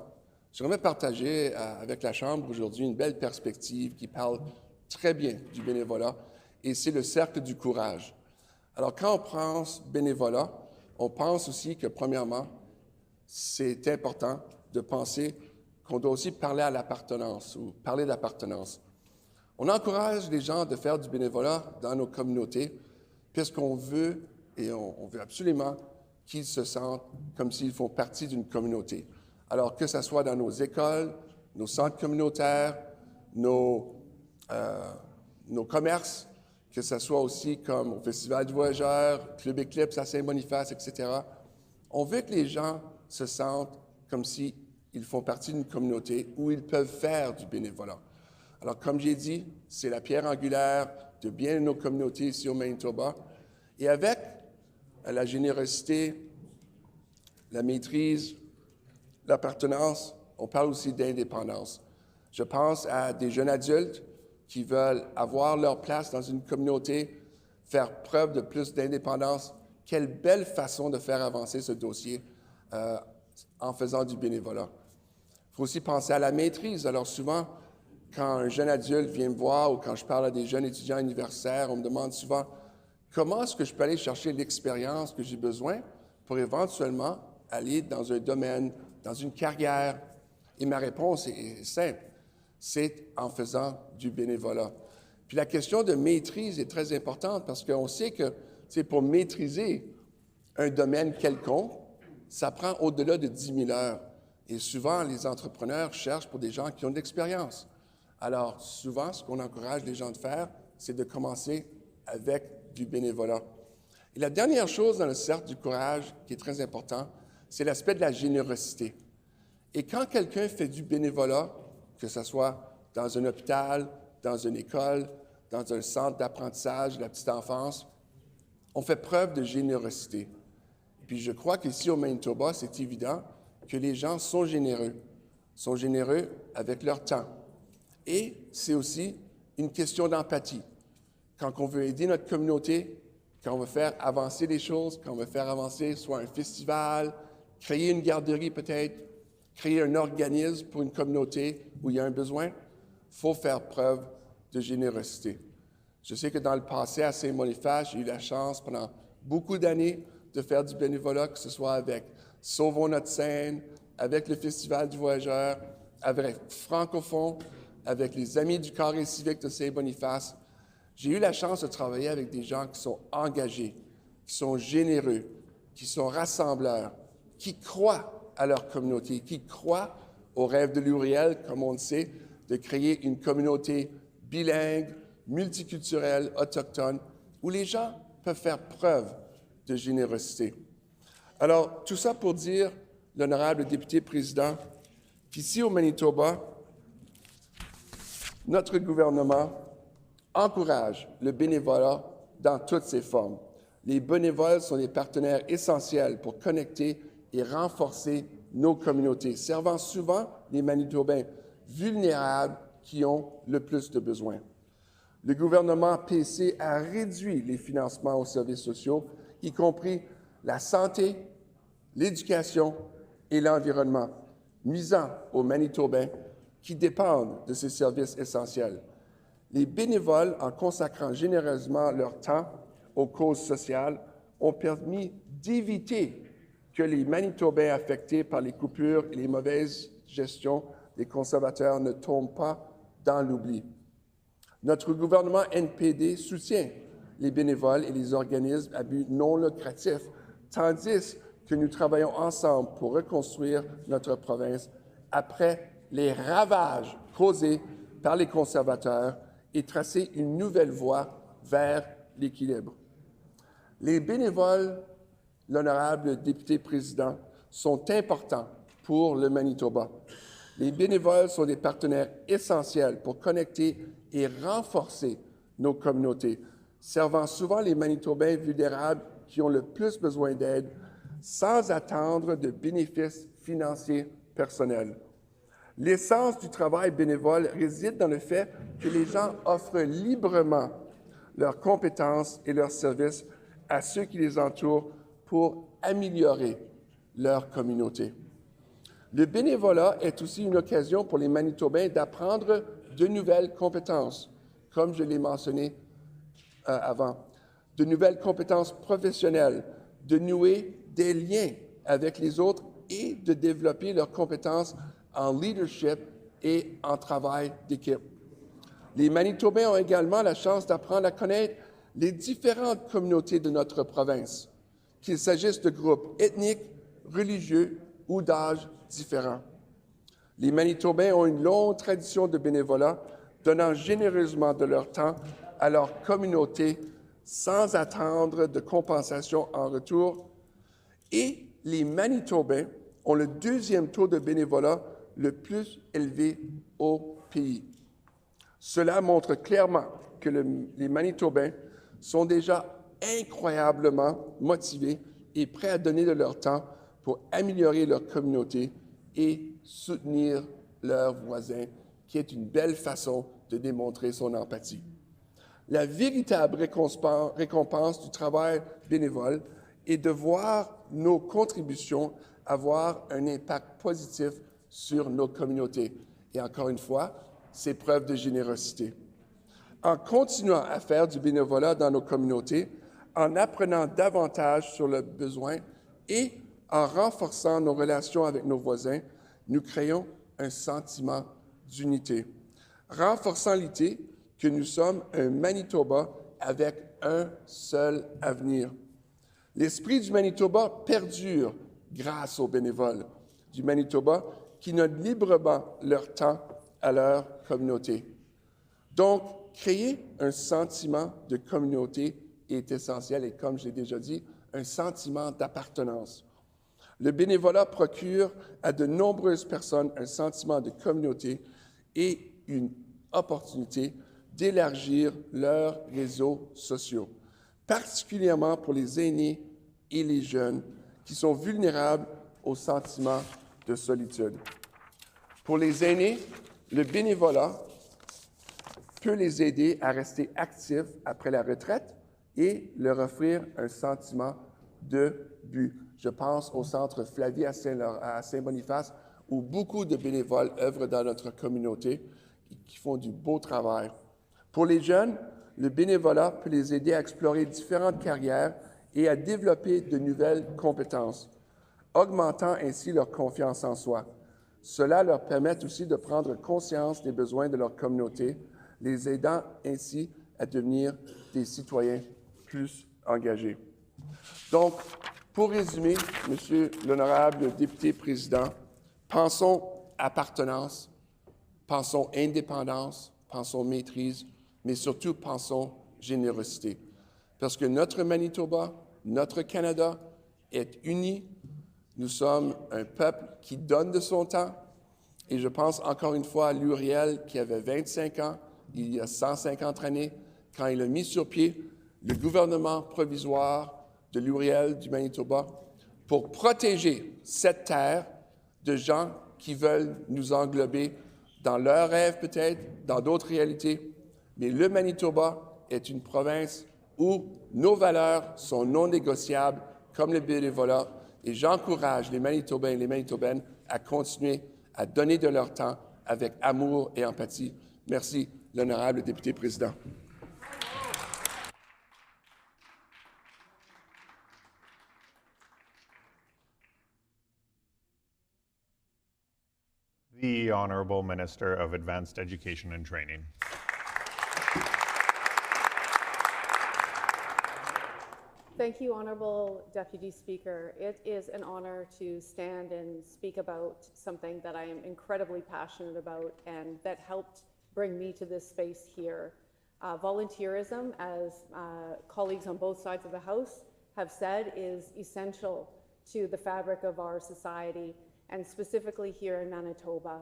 j'aimerais partager avec la Chambre aujourd'hui une belle perspective qui parle très bien du bénévolat, et c'est le cercle du courage. Alors, quand on pense bénévolat, on pense aussi que, premièrement, c'est important de penser qu'on doit aussi parler à l'appartenance ou parler d'appartenance. On encourage les gens de faire du bénévolat dans nos communautés puisqu'on veut et on veut absolument qu'ils se sentent comme s'ils font partie d'une communauté. Alors que ce soit dans nos écoles, nos centres communautaires, nos commerces, que ce soit aussi comme au Festival du Voyageur, Club Éclipse à Saint-Boniface, etc. On veut que les gens se sentent comme s'ils font partie d'une communauté où ils peuvent faire du bénévolat. Alors, comme j'ai dit, c'est la pierre angulaire de bien nos communautés ici au Manitoba. Et avec la générosité, la maîtrise, l'appartenance, on parle aussi d'indépendance. Je pense à des jeunes adultes qui veulent avoir leur place dans une communauté, faire preuve de plus d'indépendance. Quelle belle façon de faire avancer ce dossier en faisant du bénévolat. Il faut aussi penser à la maîtrise. Alors souvent, quand un jeune adulte vient me voir ou quand je parle à des jeunes étudiants universitaires, on me demande souvent comment est-ce que je peux aller chercher l'expérience que j'ai besoin pour éventuellement aller dans un domaine, dans une carrière. Et ma réponse est simple, c'est en faisant du bénévolat. Puis la question de maîtrise est très importante parce qu'on sait que pour maîtriser un domaine quelconque, ça prend au-delà de 10 000 heures. Et souvent, les entrepreneurs cherchent pour des gens qui ont de l'expérience. Alors, souvent, ce qu'on encourage les gens de faire, c'est de commencer avec du bénévolat. Et la dernière chose dans le cercle du courage qui est très important, c'est l'aspect de la générosité. Et quand quelqu'un fait du bénévolat, que ce soit dans un hôpital, dans une école, dans un centre d'apprentissage de la petite enfance, on fait preuve de générosité. Puis je crois qu'ici au Manitoba, c'est évident que les gens sont généreux avec leur temps. Et c'est aussi une question d'empathie. Quand on veut aider notre communauté, quand on veut faire avancer les choses, quand on veut faire avancer soit un festival, créer une garderie peut-être, créer un organisme pour une communauté où il y a un besoin, il faut faire preuve de générosité. Je sais que dans le passé, à Saint-Boniface, j'ai eu la chance pendant beaucoup d'années de faire du bénévolat, que ce soit avec Sauvons notre Seine, avec le Festival du Voyageur, avec Francophone, avec les Amis du Carré civique de Saint-Boniface. J'ai eu la chance de travailler avec des gens qui sont engagés, qui sont généreux, qui sont rassembleurs, qui croient à leur communauté, qui croient au rêve de l'Uriel, comme on le sait, de créer une communauté bilingue, multiculturelle, autochtone, où les gens peuvent faire preuve de générosité. Alors, tout ça pour dire, l'honorable député président, qu'ici au Manitoba, notre gouvernement encourage le bénévolat dans toutes ses formes. Les bénévoles sont des partenaires essentiels pour connecter et renforcer nos communautés, servant souvent les Manitobains vulnérables qui ont le plus de besoins. Le gouvernement PC a réduit les financements aux services sociaux, y compris la santé, l'éducation et l'environnement, nuisant aux Manitobains qui dépendent de ces services essentiels. Les bénévoles, en consacrant généreusement leur temps aux causes sociales, ont permis d'éviter que les Manitobains affectés par les coupures et les mauvaises gestions des conservateurs ne tombent pas dans l'oubli. Notre gouvernement NPD soutient les bénévoles et les organismes à but non lucratif, tandis que nous travaillons ensemble pour reconstruire notre province après les ravages causés par les conservateurs et tracer une nouvelle voie vers l'équilibre. Les bénévoles, l'honorable député président, sont importants pour le Manitoba. Les bénévoles sont des partenaires essentiels pour connecter et renforcer nos communautés, servant souvent les Manitobains vulnérables qui ont le plus besoin d'aide sans attendre de bénéfices financiers personnels. L'essence du travail bénévole réside dans le fait que les gens offrent librement leurs compétences et leurs services à ceux qui les entourent pour améliorer leur communauté. Le bénévolat est aussi une occasion pour les Manitobains d'apprendre de nouvelles compétences, comme je l'ai mentionné avant, de nouvelles compétences professionnelles, de nouer des liens avec les autres et de développer leurs compétences en leadership et en travail d'équipe. Les Manitobains ont également la chance d'apprendre à connaître les différentes communautés de notre province, qu'il s'agisse de groupes ethniques, religieux ou d'âges différents. Les Manitobains ont une longue tradition de bénévolat, donnant généreusement de leur temps à leur communauté sans attendre de compensation en retour. Et les Manitobains ont le deuxième taux de bénévolat le plus élevé au pays. Cela montre clairement que les Manitobains sont déjà incroyablement motivés et prêts à donner de leur temps pour améliorer leur communauté et soutenir leurs voisins, qui est une belle façon de démontrer son empathie. La véritable récompense du travail bénévole est de voir nos contributions avoir un impact positif sur nos communautés. Et encore une fois, c'est preuve de générosité. En continuant à faire du bénévolat dans nos communautés, en apprenant davantage sur leurs besoins et en renforçant nos relations avec nos voisins, nous créons un sentiment d'unité, renforçant l'idée que nous sommes un Manitoba avec un seul avenir. L'esprit du Manitoba perdure grâce aux bénévoles du Manitoba qui donnent librement leur temps à leur communauté. Donc, créer un sentiment de communauté est essentiel et, comme j'ai déjà dit, un sentiment d'appartenance. Le bénévolat procure à de nombreuses personnes un sentiment de communauté et une opportunité d'élargir leurs réseaux sociaux, particulièrement pour les aînés et les jeunes qui sont vulnérables au sentiment de solitude. Pour les aînés, le bénévolat peut les aider à rester actifs après la retraite et leur offrir un sentiment de but. Je pense au centre Flavie à Saint-Boniface, où beaucoup de bénévoles œuvrent dans notre communauté et qui font du beau travail. Pour les jeunes, le bénévolat peut les aider à explorer différentes carrières et à développer de nouvelles compétences, augmentant ainsi leur confiance en soi. Cela leur permet aussi de prendre conscience des besoins de leur communauté, les aidant ainsi à devenir des citoyens plus engagés. Donc, pour résumer, Monsieur l'honorable député président, pensons appartenance, pensons indépendance, pensons maîtrise, mais surtout pensons générosité. Parce que notre Manitoba, notre Canada est uni. Nous sommes un peuple qui donne de son temps. Et je pense encore une fois à Luriel qui avait 25 ans, il y a 150 années, quand il a mis sur pied le gouvernement provisoire de Luriel du Manitoba pour protéger cette terre de gens qui veulent nous englober dans leurs rêves peut-être, dans d'autres réalités. Mais le Manitoba est une province où nos valeurs sont non négociables, comme le bénévolat, et j'encourage les Manitobains et les Manitobaines à continuer à donner de leur temps avec amour et empathie. Merci, l'honorable député président. The Honourable Minister of Advanced Education and Training. Thank you, Honourable Deputy Speaker. It is an honour to stand and speak about something that I am incredibly passionate about and that helped bring me to this space here. Volunteerism, as colleagues on both sides of the House have said, is essential to the fabric of our society, and specifically here in Manitoba.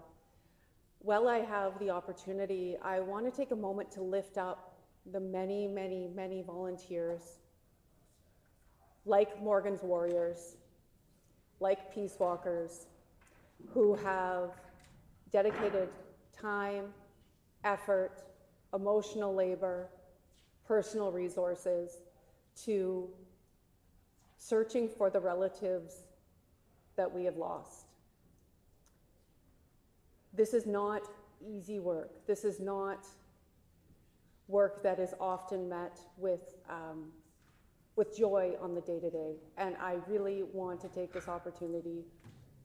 While I have the opportunity, I want to take a moment to lift up the many, many, many volunteers like Morgan's Warriors, like Peace Walkers, who have dedicated time, effort, emotional labor, personal resources to searching for the relatives that we have lost. This is not easy work. This is not work that is often met with joy on the day-to-day. And I really want to take this opportunity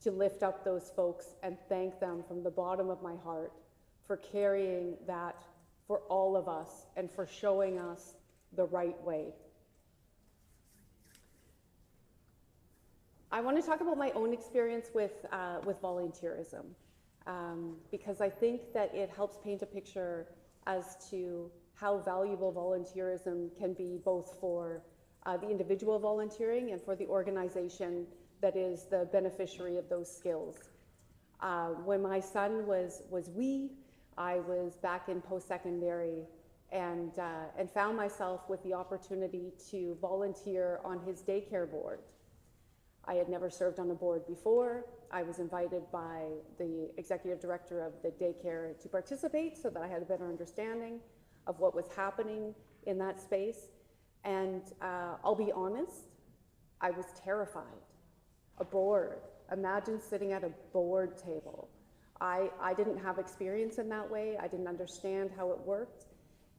to lift up those folks and thank them from the bottom of my heart for carrying that for all of us and for showing us the right way. I want to talk about my own experience with volunteerism, because I think that it helps paint a picture as to how valuable volunteerism can be, both for the individual volunteering and for the organization that is the beneficiary of those skills. When my son was wee, I was back in post-secondary and found myself with the opportunity to volunteer on his daycare board. I had never served on a board before. I was invited by the executive director of the daycare to participate so that I had a better understanding of what was happening in that space. And I'll be honest, I was terrified. A board, imagine sitting at a board table. I didn't have experience in that way. I didn't understand how it worked.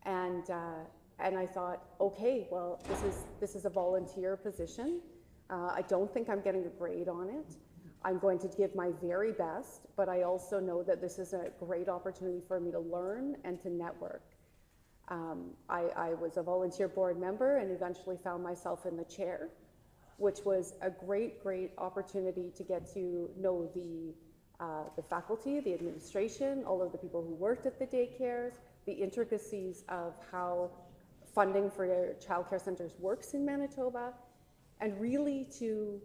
And I thought, okay, well, this is a volunteer position. I don't think I'm getting a grade on it. I'm going to give my very best, but I also know that this is a great opportunity for me to learn and to network. I was a volunteer board member and eventually found myself in the chair, which was a great, great opportunity to get to know the faculty, the administration, all of the people who worked at the daycares, the intricacies of how funding for childcare centers works in Manitoba, and really to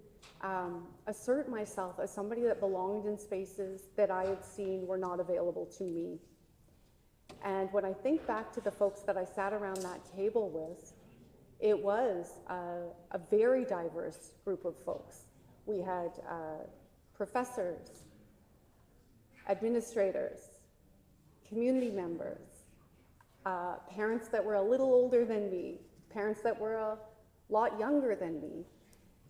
assert myself as somebody that belonged in spaces that I had seen were not available to me. And when I think back to the folks that I sat around that table with, it was a very diverse group of folks. We had professors, administrators, community members, parents that were a little older than me, parents that were a lot younger than me.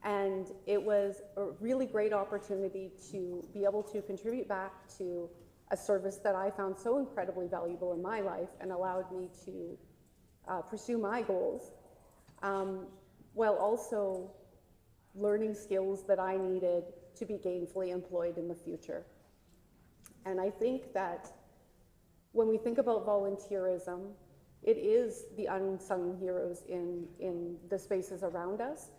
And it was a really great opportunity to be able to contribute back to a service that I found so incredibly valuable in my life and allowed me to pursue my goals, while also learning skills that I needed to be gainfully employed in the future. And I think that when we think about volunteerism, it is the unsung heroes in the spaces around us.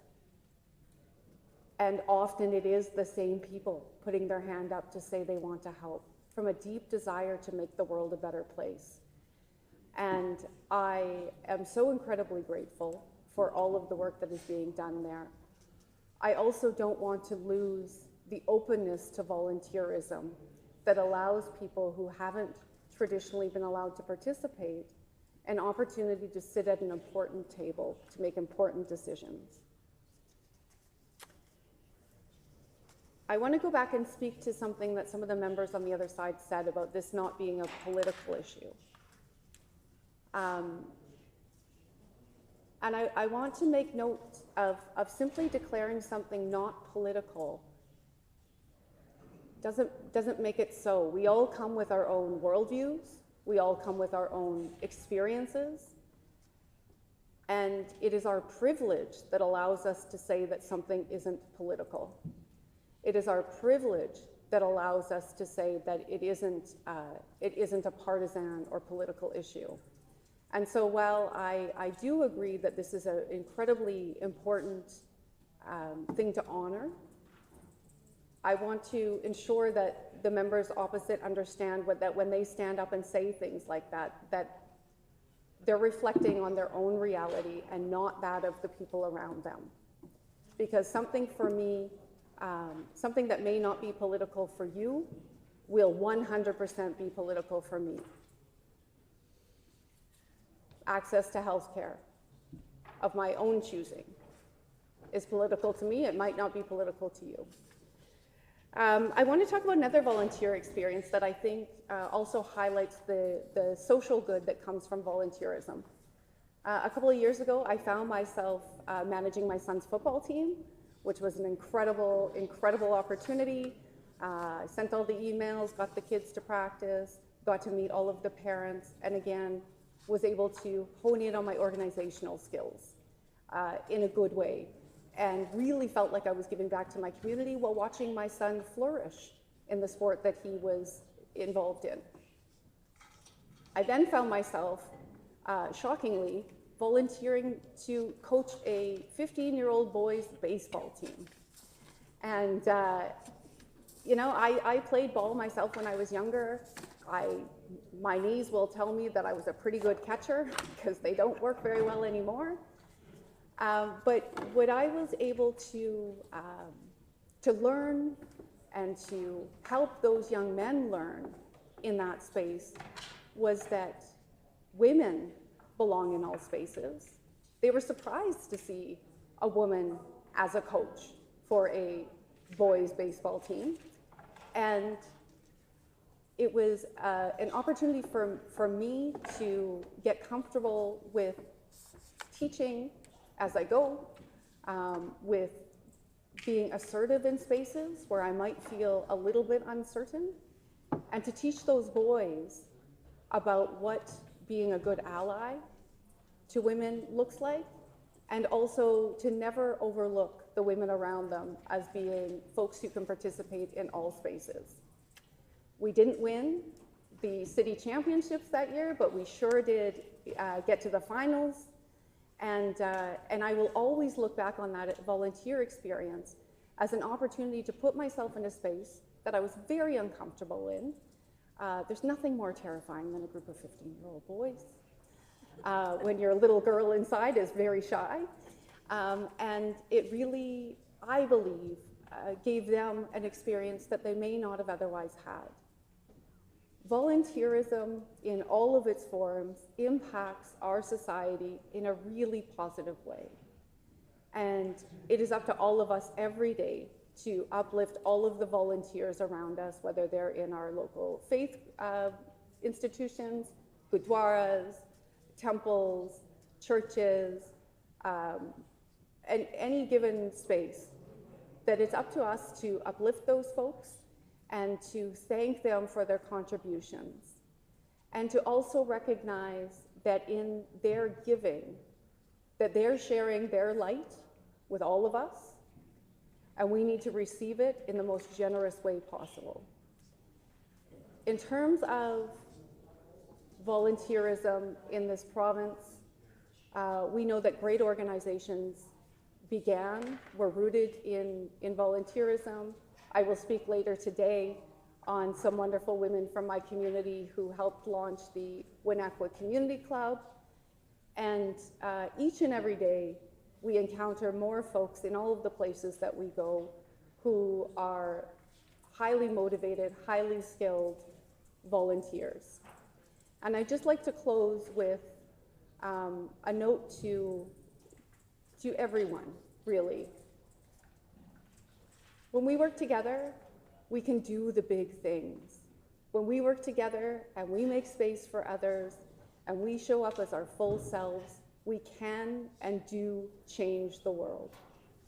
And often it is the same people putting their hand up to say they want to help, from a deep desire to make the world a better place. And I am so incredibly grateful for all of the work that is being done there. I also don't want to lose the openness to volunteerism that allows people who haven't traditionally been allowed to participate an opportunity to sit at an important table to make important decisions. I want to go back and speak to something that some of the members on the other side said about this not being a political issue. And I want to make note of simply declaring something not political doesn't make it so. We all come with our own worldviews. We all come with our own experiences. And it is our privilege that allows us to say that something isn't political. It is our privilege that allows us to say that it isn't a partisan or political issue. And so while I do agree that this is an incredibly important thing to honor, I want to ensure that the members opposite understand that when they stand up and say things like that, that they're reflecting on their own reality and not that of the people around them. Because something for me, something that may not be political for you will 100% be political for me. Access to health care of my own choosing is political to me. It might not be political to you. I want to talk about another volunteer experience that I think also highlights the social good that comes from volunteerism. A couple of years ago, I found myself managing my son's football team, which was an incredible, incredible opportunity. I sent all the emails, got the kids to practice, got to meet all of the parents, and again, was able to hone in on my organizational skills in a good way, and really felt like I was giving back to my community while watching my son flourish in the sport that he was involved in. I then found myself, shockingly, volunteering to coach a 15-year-old boys baseball team. And, you know, I played ball myself when I was younger. My knees will tell me that I was a pretty good catcher because they don't work very well anymore. But what I was able to learn and to help those young men learn in that space was that women belong in all spaces. They were surprised to see a woman as a coach for a boys baseball team. And it was an opportunity for me to get comfortable with teaching as I go, with being assertive in spaces where I might feel a little bit uncertain, and to teach those boys about what being a good ally to women looks like, and also to never overlook the women around them as being folks who can participate in all spaces. We didn't win the city championships that year, but we sure did get to the finals. And I will always look back on that volunteer experience as an opportunity to put myself in a space that I was very uncomfortable in. There's nothing more terrifying than a group of 15-year-old boys when your little girl inside is very shy. And it really, I believe, gave them an experience that they may not have otherwise had. Volunteerism in all of its forms impacts our society in a really positive way. And it is up to all of us every day to uplift all of the volunteers around us, whether they're in our local faith institutions, gurdwaras, temples, churches, and any given space, that it's up to us to uplift those folks and to thank them for their contributions, and to also recognize that in their giving, that they're sharing their light with all of us, and we need to receive it in the most generous way possible. In terms of volunteerism in this province, we know that great organizations were rooted in volunteerism. I will speak later today on some wonderful women from my community who helped launch the Winnequa Community Club. And each and every day, we encounter more folks in all of the places that we go who are highly motivated, highly skilled volunteers. And I'd just like to close with a note to everyone, really. When we work together, we can do the big things. When we work together and we make space for others and we show up as our full selves, we can and do change the world.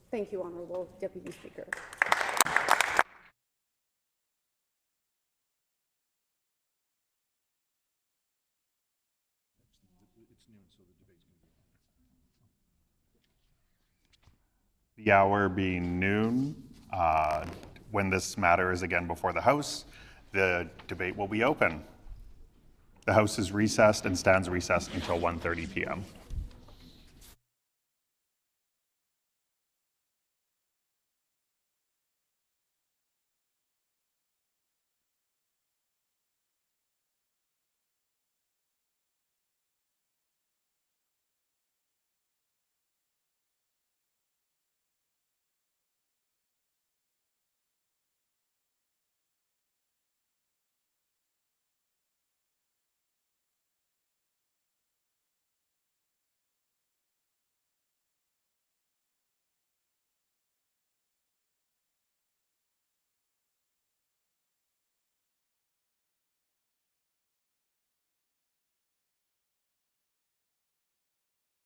Thank you, Honourable Deputy Speaker. The hour being noon, when this matter is again before the House, the debate will be open. The House is recessed and stands recessed until 1:30 p.m.